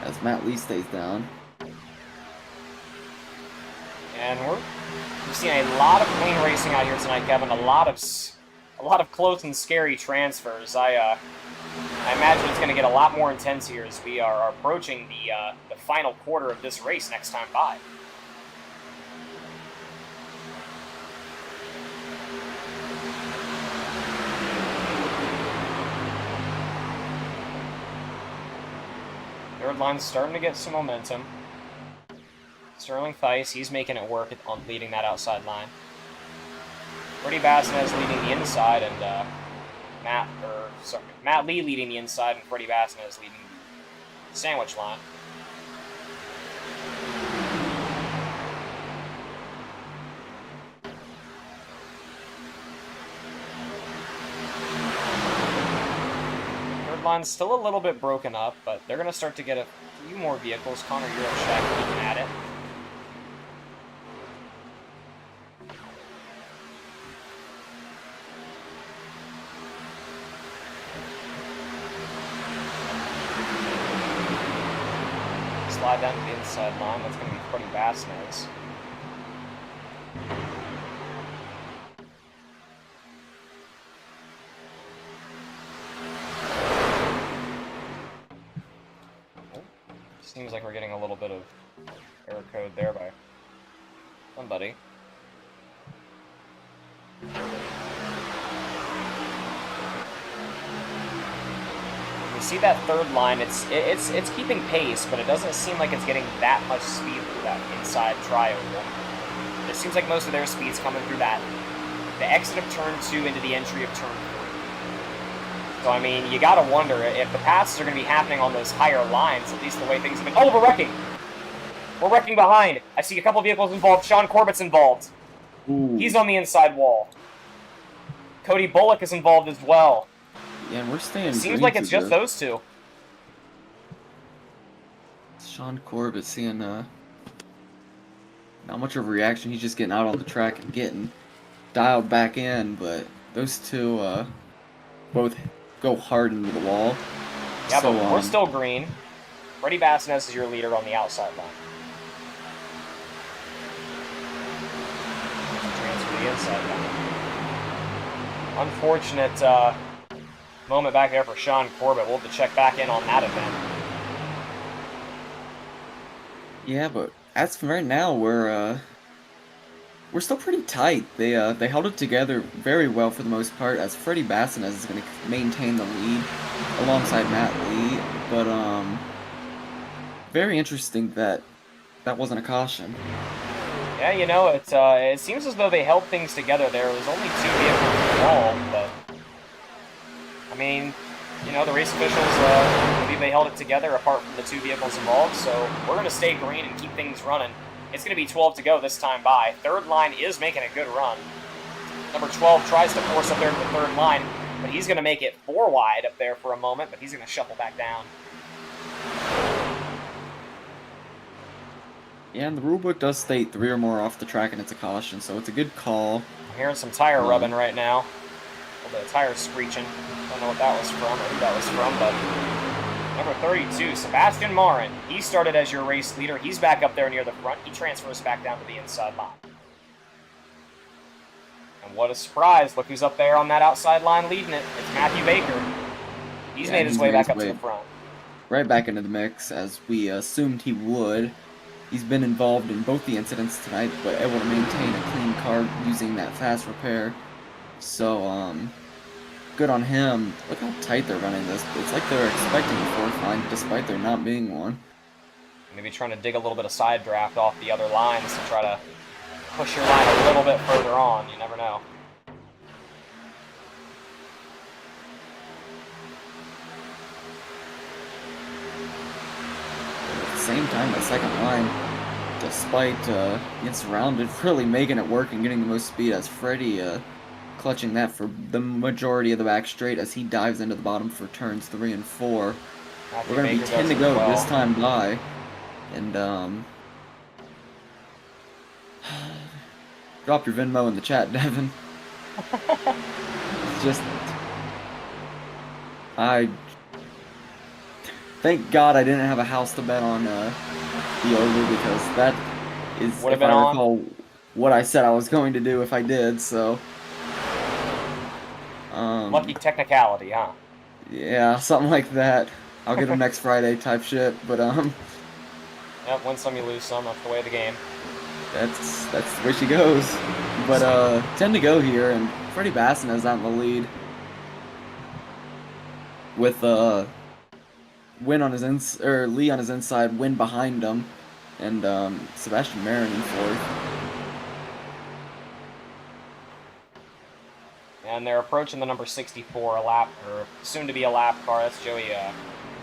as Matt Lee stays down. And we've seen a lot of clean racing out here tonight, Kevin. A lot of close and scary transfers. I imagine it's going to get a lot more intense here as we are approaching the final quarter of this race next time by. Third line's starting to get some momentum. Sterling Theis, he's making it work on leading that outside line. Freddie Vasquez leading the inside, and Matt Lee leading the inside, and Freddie Vasquez leading the sandwich line. Third line's still a little bit broken up, but they're going to start to get few more vehicles. Connor Eurocheck looking at it. Slide down to the inside line. That's going to be Freddie Bassnez. Seems like we're getting a little bit of error code there by somebody. You see that third line, it's keeping pace, but it doesn't seem like it's getting that much speed through that inside trioval. It seems like most of their speed's coming through that, the exit of turn 2 into the entry of turn 3. So, I mean, you gotta wonder if the passes are gonna be happening on those higher lines, at least the way things have been. Oh, we're wrecking! We're wrecking behind! I see a couple vehicles involved. Sean Corbett's involved. Ooh. He's on the inside wall. Cody Bullock is involved as well. Yeah, and we're staying. It seems like it's just those two. Sean Corbett seeing not much of a reaction. He's just getting out on the track and getting dialed back in, but those two both go hard into the wall. Yeah, so, but we're still green. Freddie Bassnez is your leader on the outside line. Transfer to the inside line. Unfortunate moment back there for Sean Corbett. We'll have to check back in on that event. Yeah, but as for right now, we're still pretty tight. They held it together very well for the most part, as Freddie Bassnez is going to maintain the lead alongside Matt Lee. But very interesting that wasn't a caution. Yeah, you know, it seems as though they held things together there. It was only 2 vehicles involved, but I mean, you know, the race officials believe they held it together apart from the 2 vehicles involved, so we're going to stay green and keep things running. It's going to be 12 to go this time by. Third line is making a good run. Number 12 tries to force up there to the third line, but he's going to make it 4 wide up there for a moment, but he's going to shuffle back down. Yeah, and the rulebook does state 3 or more off the track, and it's a caution, so it's a good call. I'm hearing some tire rubbing right now. A little bit of tire screeching. Don't know what that was from or who that was from, but number 32, Sebastian Marin. He started as your race leader. He's back up there near the front. He transfers back down to the inside line. And what a surprise. Look who's up there on that outside line leading it. It's Matthew Baker. He's made his way back up to the front. Right back into the mix, as we assumed he would. He's been involved in both the incidents tonight, but able to maintain a clean car using that fast repair. So, good on him. Look how tight they're running this. It's like they're expecting a 4th line, despite there not being one. Maybe trying to dig a little bit of side draft off the other lines to try to push your line a little bit further on. You never know. At the same time, the second line, despite getting surrounded, really making it work and getting the most speed, as Freddie clutching that for the majority of the back straight as he dives into the bottom for turns 3 and 4. We're going to be 10 to go this time by. And, drop your Venmo in the chat, Devin. Just, thank God I didn't have a house to bet on the over, because that is, if I recall, what I said I was going to do if I did, so. Lucky technicality, huh? Yeah, something like that. I'll get him next Friday type shit, but Yep, win some, you lose some. That's the way of the game. That's the way she goes. But 10 to go here, and Freddie Bassnez out in the lead with Lee on his inside, Win behind him, and Sebastian Marin in 4th. And they're approaching the number 64, a lap, or soon to be a lap car. That's Joey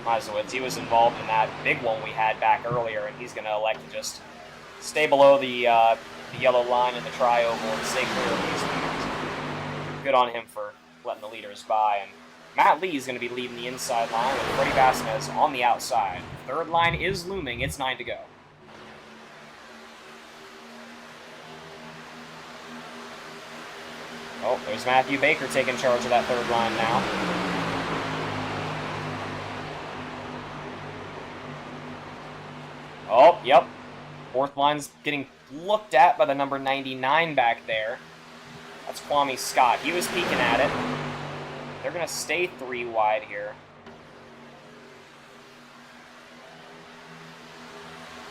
Mazowitz. He was involved in that big one we had back earlier, and he's going to elect to just stay below the yellow line in the trioval and stay clear of these leaders. Good on him for letting the leaders by and Matt Lee is going to be leading the inside line with Freddie Vasquez on the outside. Third line is looming. It's 9 to go. Oh, there's Matthew Baker taking charge of that third line now. Oh, yep. Fourth line's getting looked at by the number 99 back there. That's Kwame Scott. He was peeking at it. They're going to stay 3 wide here.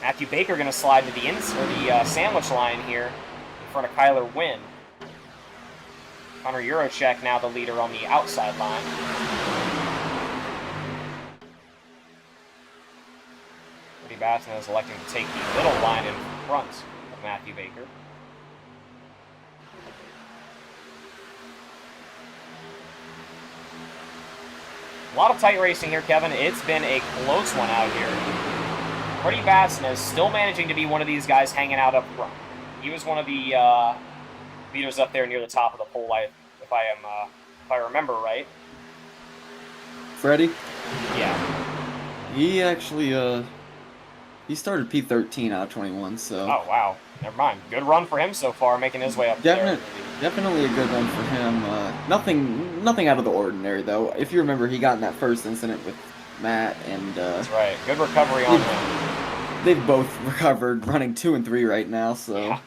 Matthew Baker going to slide to the sandwich line here in front of Kyler Wynn. Connor Jurochek now the leader on the outside line. Freddie Baskin is electing to take the middle line in front of Matthew Baker. A lot of tight racing here, Kevin. It's been a close one out here. Freddie Baskin is still managing to be one of these guys hanging out up front. He was one of the leaders up there near the top of the pole, if I remember right. Freddie? Yeah. He actually, he started P13 out of 21, so... Oh, wow. Never mind. Good run for him so far, making his way up there. Definitely a good run for him. Nothing out of the ordinary, though. If you remember, he got in that first incident with Matt, and... That's right. Good recovery on him. They've both recovered, running 2 and 3 right now, so... Yeah.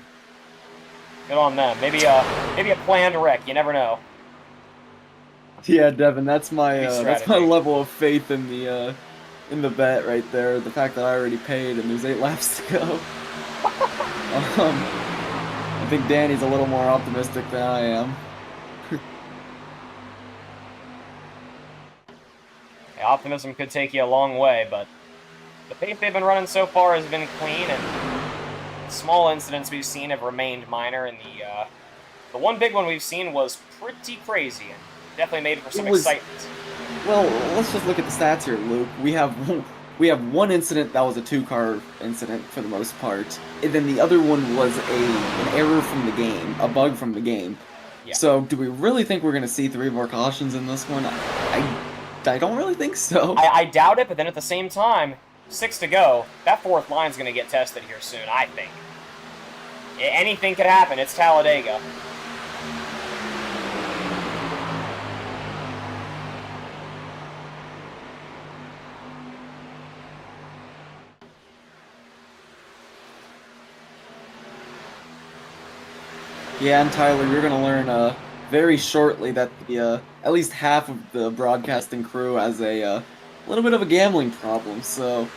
Good on them. Maybe a planned wreck. You never know. Yeah, Devin, that's my level of faith in the bet right there. The fact that I already paid and there's 8 laps to go. I think Danny's a little more optimistic than I am. Yeah, optimism could take you a long way, but the pace they've been running so far has been clean, and small incidents we've seen have remained minor. And the one big one we've seen was pretty crazy and definitely made for some excitement. Well, let's just look at the stats here, Luke. We have one incident that was a 2-car incident for the most part, and then the other one was an error from the game, a bug from the game. Yeah. So, do we really think we're going to see 3 more cautions in this one? I don't really think so. I doubt it, but then at the same time, 6 to go, that fourth line's going to get tested here soon, I think. Anything could happen. It's Talladega. Yeah, and Tyler, you're going to learn very shortly that at least half of the broadcasting crew has a little bit of a gambling problem. So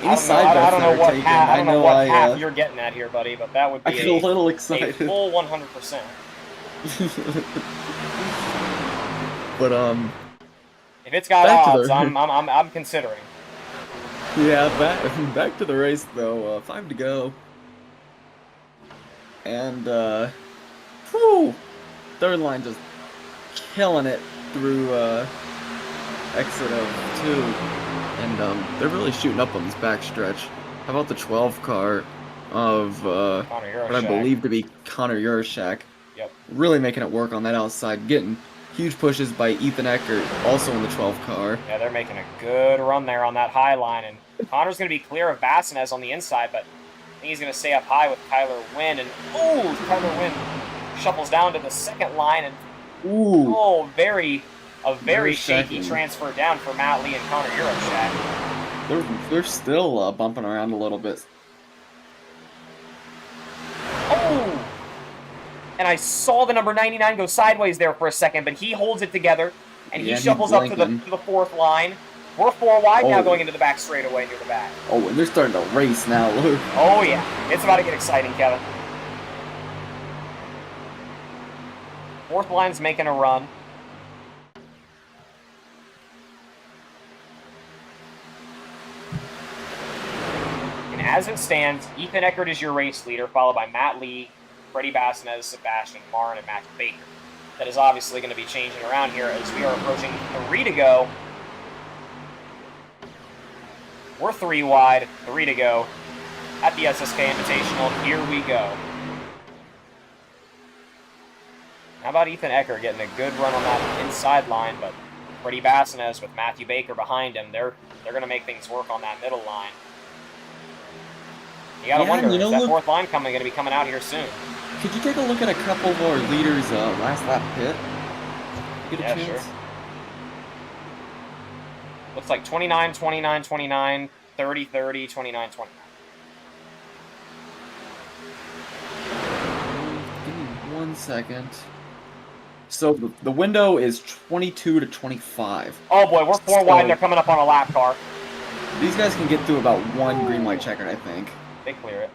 any side bets that are taken, I don't know what half you're getting at here, buddy, but that would be I get a little excited. A full 100%. But if it's got odds, I'm considering. Yeah, back to the race though. 5 to go. And third line just killing it through exit of 2, and they're really shooting up on this back stretch. How about the 12 car of what I believe to be Connor Jurochek? Yep. Really making it work on that outside, getting huge pushes by Ethan Eckert, also in the 12 car. Yeah, they're making a good run there on that high line, and Connor's going to be clear of Bassinez on the inside, but I think he's going to stay up high with Kyler Wynn, and Kyler Wynn shuffles down to the second line, and a very shaky transfer down for Matt Lee and Connor Jurochek. They're still bumping around a little bit. Oh! And I saw the number 99 go sideways there for a second, but he holds it together, and he shuffles up to the fourth line. We're 4 wide now going into the back straightaway near the back. Oh, and they're starting to race now, Luke. Oh, yeah. It's about to get exciting, Kevin. Fourth line's making a run. And as it stands, Ethan Eckert is your race leader, followed by Matt Lee, Freddie Bassinez, Sebastian Marin, and Matthew Baker. That is obviously going to be changing around here as we are approaching 3 to go. We're 3 wide, 3 to go at the SSK Invitational. Here we go. How about Ethan Eckert getting a good run on that inside line, but Freddie Bassinez with Matthew Baker behind him. They're going to make things work on that middle line. You got to wonder, is that fourth line going to be coming out here soon? Could you take a look at a couple of our leaders' last lap pit? Get a chance? Sure. Looks like 29, 29, 29, 30, 30, 29, 29. Give me 1 second. So the window is 22 to 25. Oh boy, we're four wide and they're coming up on a lap car. These guys can get through about one green light checkered, I think. They clear it.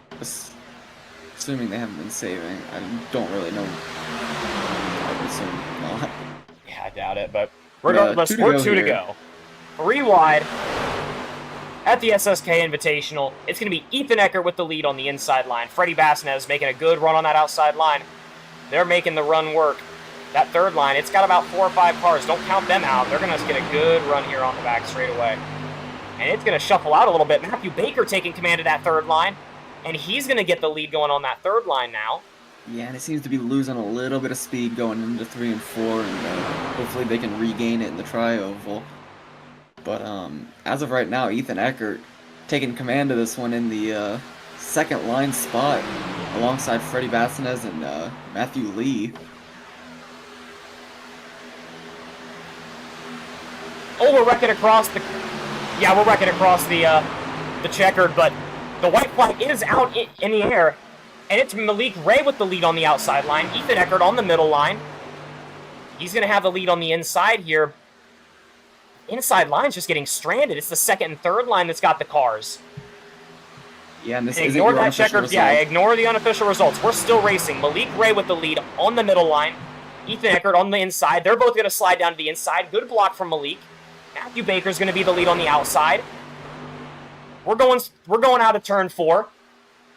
Assuming they haven't been saving. I don't really know. I would assume not. Yeah, I doubt it, but regardless, we're two to go. 3 wide at the SSK Invitational. It's going to be Ethan Eckert with the lead on the inside line. Freddie Bassinez making a good run on that outside line. They're making the run work. That third line, it's got about 4 or 5 cars. Don't count them out. They're going to get a good run here on the back straightaway. And it's going to shuffle out a little bit. Matthew Baker taking command of that third line. And he's going to get the lead going on that third line now. Yeah, and it seems to be losing a little bit of speed going into 3 and 4. And hopefully they can regain it in the tri-oval. But as of right now, Ethan Eckert taking command of this one in the second line spot alongside Freddie Bassinez and Matthew Lee. Oh, we're wrecking across the... Yeah, we're wrecking across the checkered, but the white flag is out in the air. And it's Malik Ray with the lead on the outside line. Ethan Eckert on the middle line. He's going to have the lead on the inside here. Inside line's just getting stranded. It's the second and third line that's got the cars. Yeah, and this isn't your unofficial result. Yeah, ignore the unofficial results. We're still racing. Malik Ray with the lead on the middle line. Ethan Eckert on the inside. They're both going to slide down to the inside. Good block from Malik. Matthew Baker's going to be the lead on the outside. We're going out of turn 4.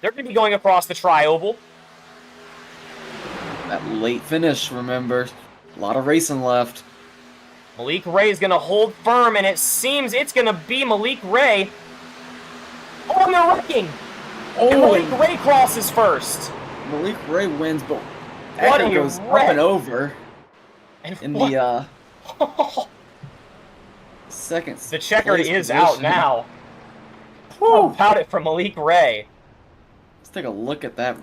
They're going to be going across the tri-oval. That late finish, remember. A lot of racing left. Malik Ray is going to hold firm, and it seems it's going to be Malik Ray. Oh, and they're wrecking! Oh, and Malik Ray crosses first. Malik Ray wins, but Eckert goes up and over in the second. The checkered is out now. How about it from Malik Ray? Let's take a look at that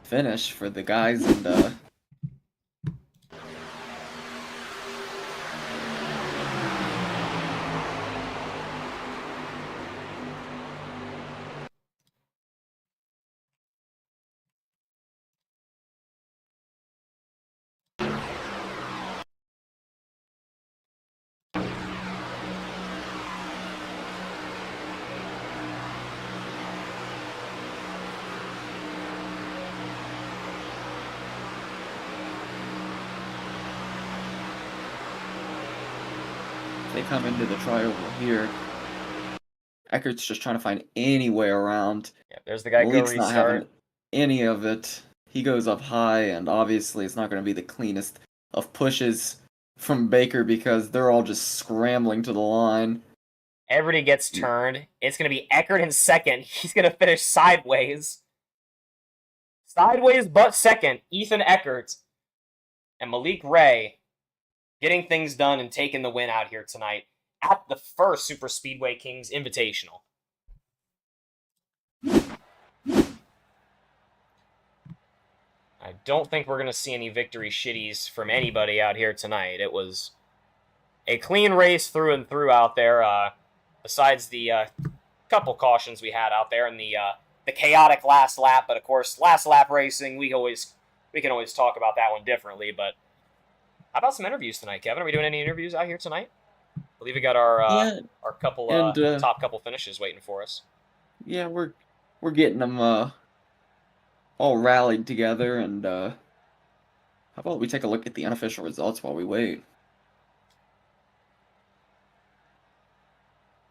finish for the guys and they come into the tri-oval here. Eckert's just trying to find any way around. Yeah, there's the guy Malik's not having any of it. He goes up high, and obviously it's not going to be the cleanest of pushes from Baker because they're all just scrambling to the line. Everybody gets turned. It's going to be Eckert in second. He's going to finish sideways. Sideways but second. Ethan Eckert and Malik Ray getting things done and taking the win out here tonight at the first Super Speedway Kingz Invitational. I don't think we're going to see any victory shitties from anybody out here tonight. It was a clean race through and through out there, besides the couple cautions we had out there and the chaotic last lap. But, of course, last lap racing, we can always talk about that one differently, but how about some interviews tonight, Kevin? Are we doing any interviews out here tonight? I believe we got our couple top couple finishes waiting for us. Yeah, we're getting them all rallied together, and how about we take a look at the unofficial results while we wait?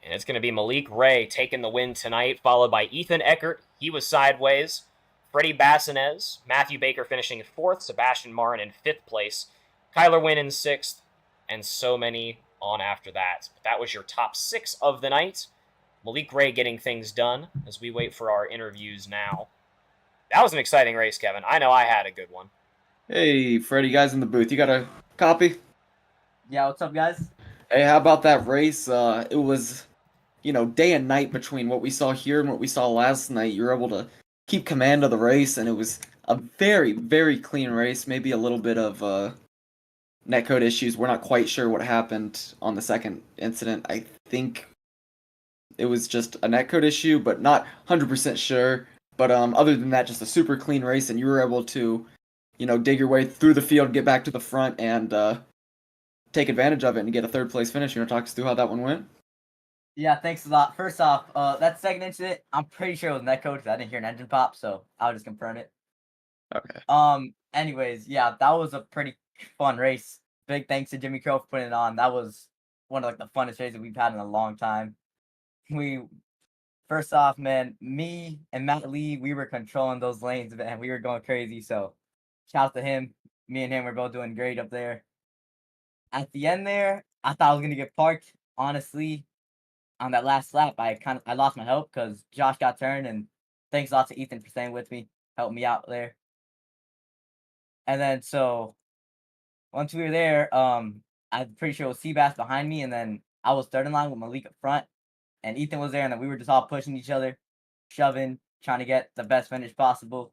And it's going to be Malik Ray taking the win tonight, followed by Ethan Eckert. He was sideways. Freddie Bassinez, Matthew Baker finishing in 4th, Sebastian Marin in 5th place. Kyler Wynn in 6th, and so many on after that. But that was your top 6 of the night. Malik Ray getting things done as we wait for our interviews now. That was an exciting race, Kevin. I know I had a good one. Hey, Freddie, guys in the booth. You got a copy? Yeah, what's up, guys? Hey, how about that race? It was, day and night between what we saw here and what we saw last night. You were able to keep command of the race, and it was a very, very clean race. Maybe a little bit of netcode issues. We're not quite sure what happened on the second incident. I think it was just a netcode issue, but not 100% sure. But other than that, just a super clean race, and you were able to, dig your way through the field, get back to the front, and take advantage of it and get a third place finish. You want to talk us through how that one went? Yeah, thanks a lot. First off, that second incident, I'm pretty sure it was netcode because I didn't hear an engine pop, so I'll just confirm it. Okay. Anyways, yeah, that was a pretty fun race. Big thanks to Jimmy Crow for putting it on. That was one of like the funnest races we've had in a long time. We First off, man, me and Matt Lee, we were controlling those lanes, and we were going crazy. So, shout out to him. Me and him were both doing great up there. At the end there, I thought I was gonna get parked. Honestly, on that last lap, I lost my help because Josh got turned, and thanks a lot to Ethan for staying with me, helping me out there. And then so once we were there, I'm pretty sure it was Seabass behind me, and then I was third in line with Malik up front, and Ethan was there, and then we were just all pushing each other, shoving, trying to get the best finish possible.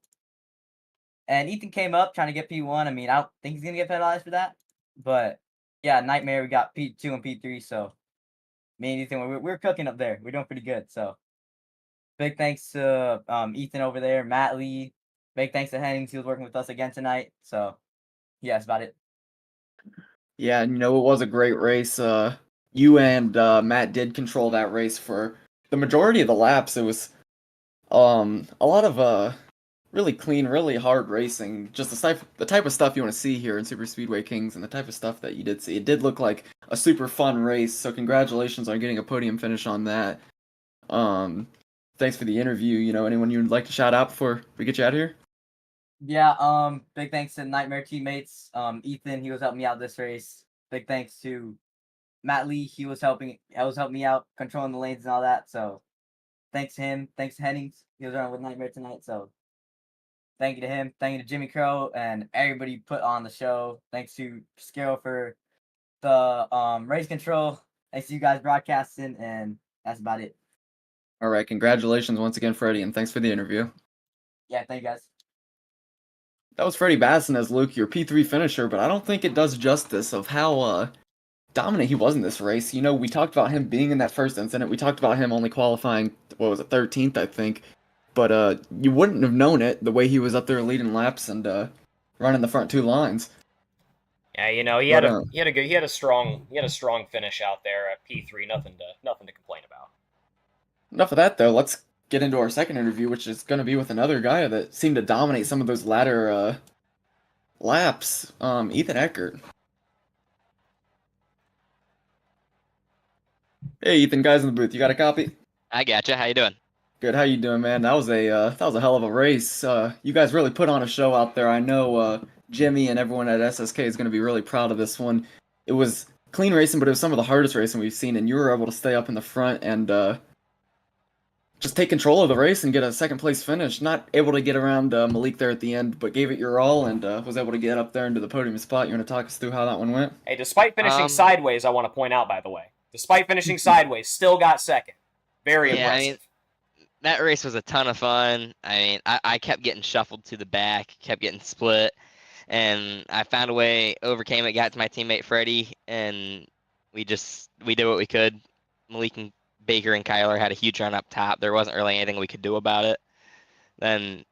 And Ethan came up trying to get P1. I mean, I don't think he's gonna get penalized for that, but yeah, Nightmare, we got P2 and P3, so me and Ethan, we're cooking up there. We're doing pretty good. So big thanks to Ethan over there, Matt Lee. Big thanks to Hennings. He was working with us again tonight. So yeah, that's about it. Yeah, and it was a great race. You and Matt did control that race for the majority of the laps. It was a lot of really clean, really hard racing. Just the type of stuff you want to see here in Super Speedway Kings, and the type of stuff that you did see. It did look like a super fun race. So congratulations on getting a podium finish on that. Um, Thanks for the interview. Anyone you'd like to shout out before we get you out of here? Yeah, big thanks to Nightmare teammates. Ethan, he was helping me out this race. Big thanks to Matt Lee, he was helping me out controlling the lanes and all that. So thanks to him. Thanks to Hennings. He was running with Nightmare tonight. So thank you to him. Thank you to Jimmy Crow and everybody put on the show. Thanks to Scaro for the race control. Thanks to you guys broadcasting, and that's about it. All right, congratulations once again, Freddie, and thanks for the interview. Yeah, thank you guys. That was Freddie Basson as Luke, your P3 finisher, but I don't think it does justice of how dominant he was in this race. We talked about him being in that first incident. We talked about him only qualifying, what was it, 13th, I think. But you wouldn't have known it the way he was up there leading laps and running the front two lines. Yeah, he But had a strong finish out there at P3. Nothing to complain about. enough of that though. Let's get into our second interview, which is going to be with another guy that seemed to dominate some of those latter laps. Ethan Eckert. Hey, Ethan, guys in the booth, you got a copy? I gotcha. How you doing? Good. How you doing, man? That was a hell of a race. You guys really put on a show out there. I know Jimmy and everyone at SSK is going to be really proud of this one. It was clean racing, but it was some of the hardest racing we've seen, and you were able to stay up in the front and just take control of the race and get a second place finish. Not able to get around Malik there at the end, but gave it your all and was able to get up there into the podium spot. You want to talk us through how that one went? Hey, despite finishing sideways, I want to point out, by the way, despite finishing sideways, still got second. Very impressive. I mean, that race was a ton of fun. I mean, I kept getting shuffled to the back, kept getting split, and I found a way, overcame it, got to my teammate Freddie, and we did what we could. Malik and Baker and Kyler had a huge run up top. There wasn't really anything we could do about it. Then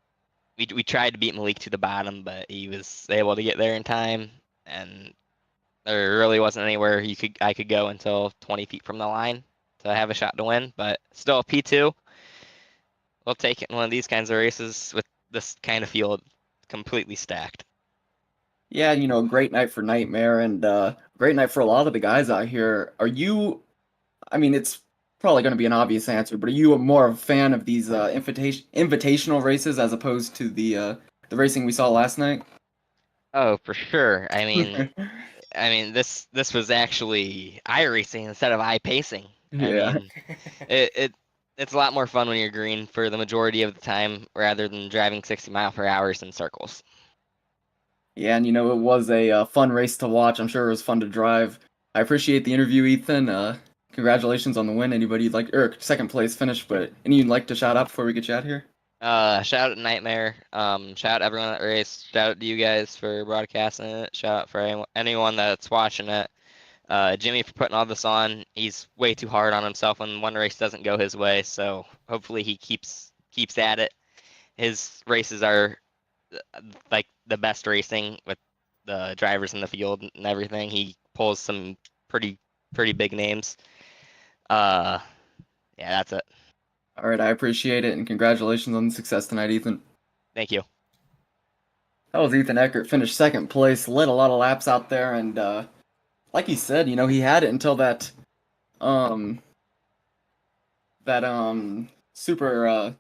we tried to beat Malik to the bottom, but he was able to get there in time, and there really wasn't anywhere I could go until 20 feet from the line to have a shot to win. But still, P2, we'll take it in one of these kinds of races with this kind of field completely stacked. Yeah, a great night for Nightmare and great night for a lot of the guys out here. I mean, it's probably going to be an obvious answer, but are you more of a fan of these invitational races as opposed to the racing we saw last night? Oh, for sure. I mean, this was actually iRacing instead of iPacing. Yeah. I mean, it's a lot more fun when you're green for the majority of the time rather than driving 60 mile per hour in circles. Yeah, and it was a fun race to watch. I'm sure it was fun to drive. I appreciate the interview, Ethan. Congratulations on the win. Anybody you'd like, or second place finish, but any you'd like to shout out before we get you out here? Shout out to Nightmare. Shout out everyone that raced. Shout out to you guys for broadcasting it. Shout out for anyone that's watching it. Jimmy for putting all this on. He's way too hard on himself when one race doesn't go his way. So hopefully he keeps at it. His races are like the best racing with the drivers in the field and everything. He pulls some pretty big names. Yeah, that's it. All right, I appreciate it, and congratulations on the success tonight, Ethan. Thank you. That was Ethan Eckert, finished second place, led a lot of laps out there, and like he said, he had it until that um super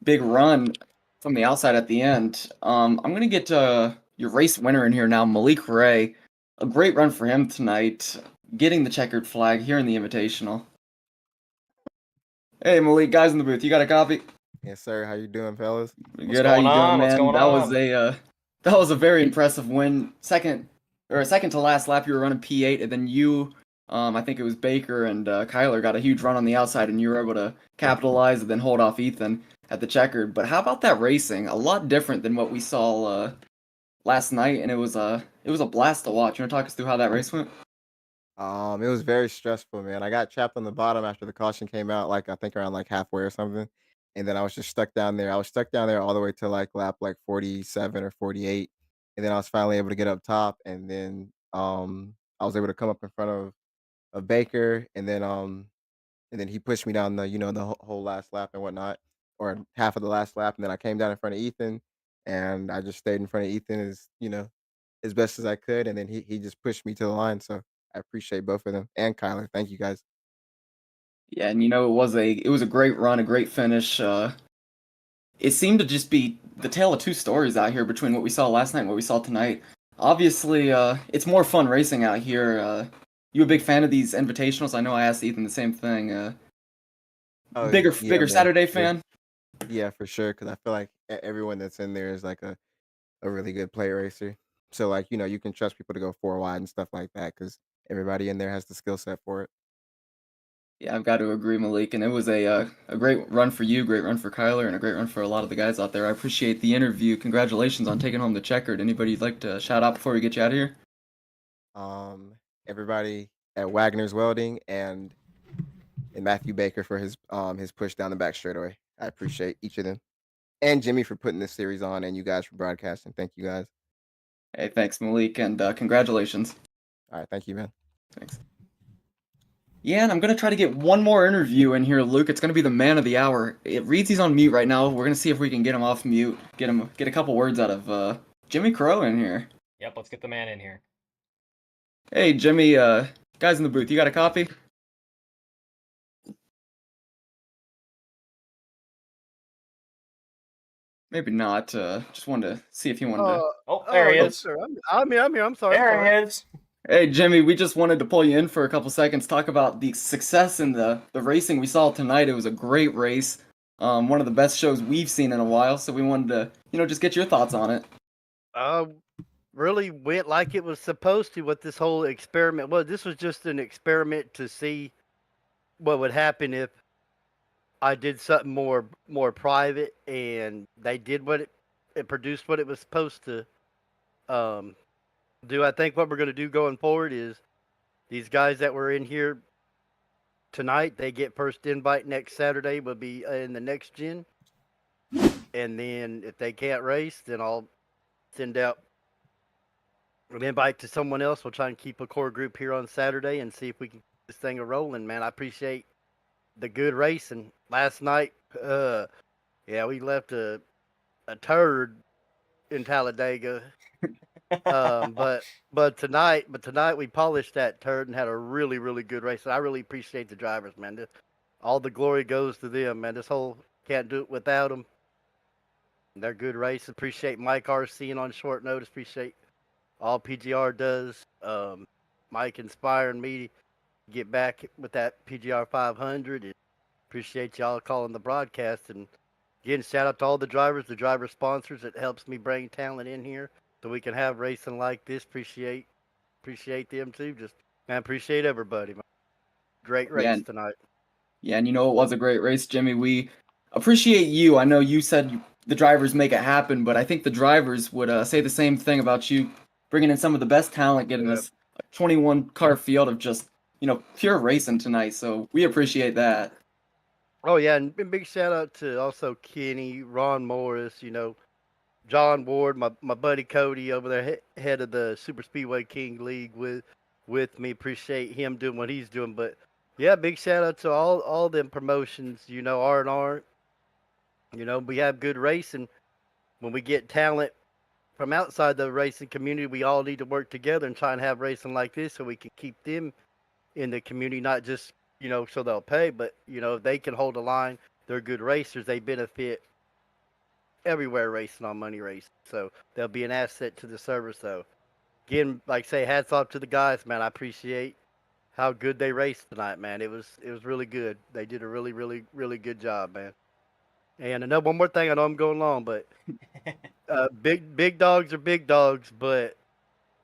big run from the outside at the end. I'm gonna get your race winner in here now, Malik Ray. A great run for him tonight, getting the checkered flag here in the Invitational. Hey Malik, guys in the booth, you got a copy? Yes, sir. How you doing, fellas? Good, how you going doing, on? man? What's going That was a very impressive win. Second to last lap, you were running P8, and then you, I think it was Baker and Kyler got a huge run on the outside, and you were able to capitalize and then hold off Ethan at the checkered. But how about that racing? A lot different than what we saw last night, and it was a blast to watch. You want to talk us through how that race went? It was very stressful, man. I got trapped on the bottom after the caution came out, like I think around like halfway or something, and then I was just stuck down there. I was stuck down there all the way to like lap like 47 or 48, and then I was finally able to get up top, and then I was able to come up in front of Baker, and then he pushed me down the the whole last lap and whatnot, or half of the last lap, and then I came down in front of Ethan, and I just stayed in front of Ethan as best as I could, and then he just pushed me to the line. So I appreciate both of them and Kyler. Thank you guys. Yeah, and it was a great run, a great finish. It seemed to just be the tale of two stories out here between what we saw last night and what we saw tonight. Obviously, it's more fun racing out here. You a big fan of these invitationals? I know I asked Ethan the same thing. Oh Bigger yeah, bigger man. Saturday For, fan? yeah, for sure. Because I feel like everyone that's in there is like a really good play racer. So like you can trust people to go four wide and stuff like that because everybody in there has the skill set for it. Yeah, I've got to agree, Malik. And it was a great run for you, great run for Kyler, and a great run for a lot of the guys out there. I appreciate the interview. Congratulations on taking home the checkered. Anybody you'd like to shout out before we get you out of here? Everybody at Wagner's Welding and Matthew Baker for his push down the back straightaway. I appreciate each of them. And Jimmy for putting this series on and you guys for broadcasting. Thank you guys. Hey, thanks, Malik, and congratulations. All right, thank you, man. Thanks. Yeah, and I'm gonna try to get one more interview in here, Luke. It's gonna be the man of the hour. It reads he's on mute right now. We're gonna see if we can get him off mute. Get a couple words out of Jimmy Crow in here. Yep, let's get the man in here. Hey, Jimmy. Guys in the booth, you got a copy? Maybe not. Just wanted to see if you wanted to. Oh, there he yes, is. sir. I'm here. I'm sorry. There he is. Hey, Jimmy, we just wanted to pull you in for a couple seconds, talk about the success in the racing we saw tonight. It was a great race. One of the best shows we've seen in a while, so we wanted to, just get your thoughts on it. Really went like it was supposed to. What this whole experiment was. This was just an experiment to see what would happen if I did something more private, and they did what it produced what it was supposed to do. I think what we're going to do going forward is these guys that were in here tonight, they get first invite next Saturday. Will be in the next gen, and then if they can't race, then I'll send out an invite to someone else. We'll try and keep a core group here on Saturday and see if we can keep this thing a rolling. Man, I appreciate the good racing last night. Yeah, we left a turd in Talladega. But tonight we polished that turd and had a really, really good race. And I really appreciate the drivers, man. All the glory goes to them, man. This whole can't do it without them. They're good races. Appreciate Mike RC on short notice. Appreciate all PGR does. Mike inspiring me to get back with that PGR 500. And appreciate y'all calling the broadcast. And again, shout out to all the driver sponsors. It helps me bring talent in here so we can have racing like this. Appreciate them too. Just I appreciate everybody, man. Great Yeah, race and, tonight. yeah, and it was a great race, Jimmy. We appreciate you. I know you said the drivers make it happen, but I think the drivers would say the same thing about you bringing in some of the best talent, getting Yeah. us a 21 car field of just pure racing tonight. So we appreciate that. Oh yeah, and big shout out to also Kenny, Ron Morris, John Ward, my buddy Cody over there, head of the Super Speedway King League with me. Appreciate him doing what he's doing. But yeah, big shout out to all them promotions. R&R. We have good racing. When we get talent from outside the racing community, we all need to work together and try and have racing like this so we can keep them in the community, not just so they'll pay, but if they can hold a line, they're good racers. They benefit everywhere racing on money racing, so they'll be an asset to the service. So again, like say, hats off to the guys, man. I appreciate how good they raced tonight, man. It was really good. They did a really really really good job, man. And another one more thing, I know I'm going long, but big dogs are big dogs, but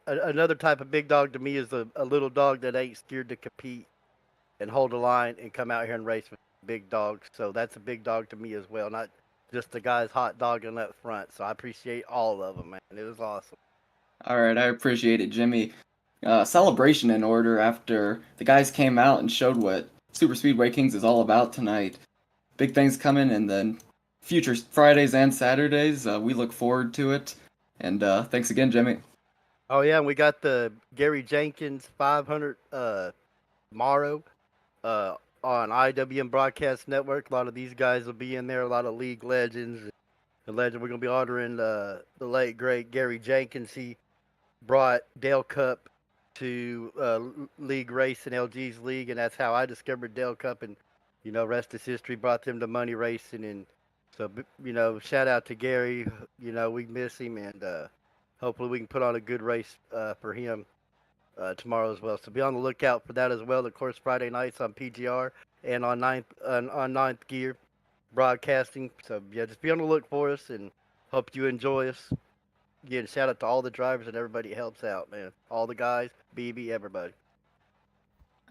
another type of big dog to me is a little dog that ain't scared to compete and hold a line and come out here and race with big dogs. So that's a big dog to me as well, not just the guys hot dogging up front. So I appreciate all of them, man. It was awesome. All right, I appreciate it, Jimmy. Celebration in order after the guys came out and showed what Super Speedway Kings is all about tonight. Big things coming, and then future Fridays and Saturdays. We look forward to it. And thanks again, Jimmy. Oh yeah, and we got the Gary Jenkins 500 tomorrow on IWM Broadcast Network. A lot of these guys will be in there. A lot of league legends. The legend we're gonna be honoring the late great Gary Jenkins. He brought Dale Cup to league race in LG's league, and that's how I discovered Dale Cup. And rest is history. Brought them to money racing, and so shout out to Gary. We miss him, and hopefully we can put on a good race for him tomorrow as well. So be on the lookout for that as well. Of course, Friday nights on PGR and on Ninth Gear Broadcasting. So yeah, just be on the look for us, and hope you enjoy us. Again, shout out to all the drivers and everybody helps out, man. All the guys, BB, everybody.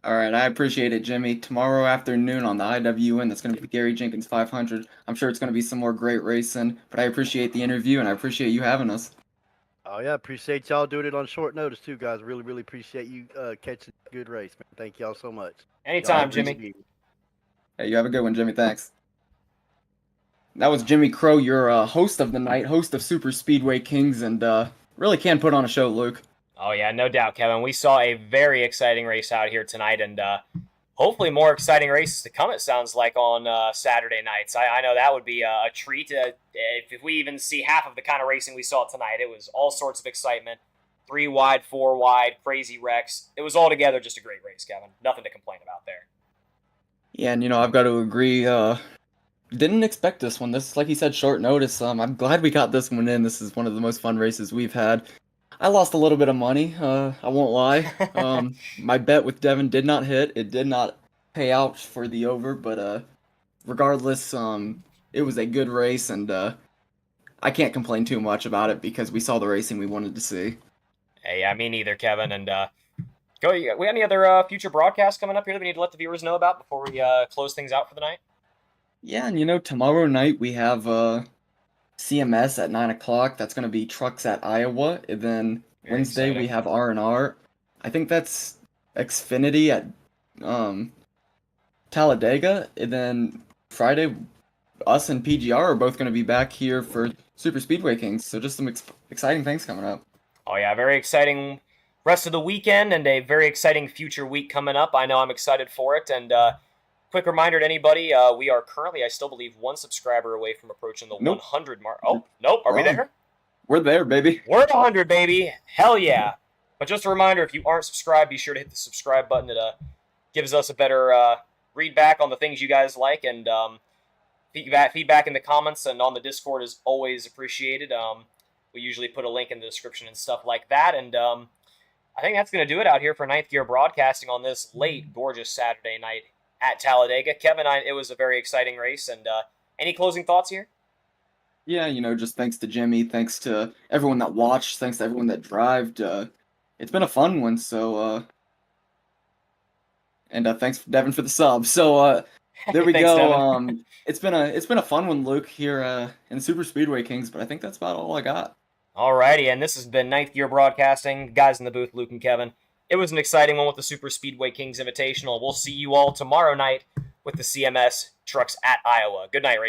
All right, I appreciate it, Jimmy. Tomorrow afternoon on the IWN, that's going to be the Gary Jenkins 500. I'm sure it's going to be some more great racing, but I appreciate the interview and I appreciate you having us. Oh yeah, appreciate y'all doing it on short notice too, guys. Really, really appreciate you catching a good race, man. Thank y'all so much. Anytime, Jimmy. Hey, you have a good one, Jimmy. Thanks. That was Jimmy Crow, your host of the night, host of Super Speedway Kings, and really can put on a show, Luke. Oh, yeah, no doubt, Kevin. We saw a very exciting race out here tonight, and hopefully more exciting races to come, it sounds like, on Saturday nights. I know that would be a treat. If we even see half of the kind of racing we saw tonight, it was all sorts of excitement. 3 wide, 4 wide, crazy wrecks. It was altogether just a great race, Kevin. Nothing to complain about there. Yeah, and I've got to agree. Didn't expect this one. This, like he said, short notice. I'm glad we got this one in. This is one of the most fun races we've had. I lost a little bit of money. I won't lie. My bet with Devin did not hit. It did not pay out for the over, but regardless, it was a good race, and I can't complain too much about it because we saw the racing we wanted to see. Hey, yeah, me neither, Kevin. And we got any other future broadcasts coming up here that we need to let the viewers know about before we close things out for the night? Yeah, and tomorrow night we have CMS at 9 o'clock. That's going to be Trucks at Iowa. And then Very Wednesday exciting. we have R&R. I think that's Xfinity at Talladega. And then Friday, us and PGR are both going to be back here for Super Speedway Kings. So just some exciting things coming up. Oh, yeah, very exciting rest of the weekend and a very exciting future week coming up. I know I'm excited for it. And quick reminder to anybody, we are currently, I still believe, 1 subscriber away from approaching the Nope. 100 mark. Oh, nope. Are we Wrong. there? We're there, baby. We're at 100, baby. Hell yeah. But just a reminder, if you aren't subscribed, be sure to hit the subscribe button. It gives us a better read back on the things you guys like. And feedback in the comments and on the Discord is always appreciated. We usually put a link in the description and stuff like that. And I think that's going to do it out here for Ninth Gear Broadcasting on this late, gorgeous Saturday night at Talladega. Kevin, it was a very exciting race. And any closing thoughts here? Yeah, just thanks to Jimmy, thanks to everyone that watched, thanks to everyone that drived. It's been a fun one, so And thanks, Devin, for the sub. So there we Thanks, go. Devin. It's been a fun one, Luke, here in Super Speedway Kings. But I think that's about all I got. Alrighty, and this has been Ninth Gear Broadcasting. Guys in the booth, Luke and Kevin. It was an exciting one with the Super Speedway Kings Invitational. We'll see you all tomorrow night with the CMS Trucks at Iowa. Good night, race.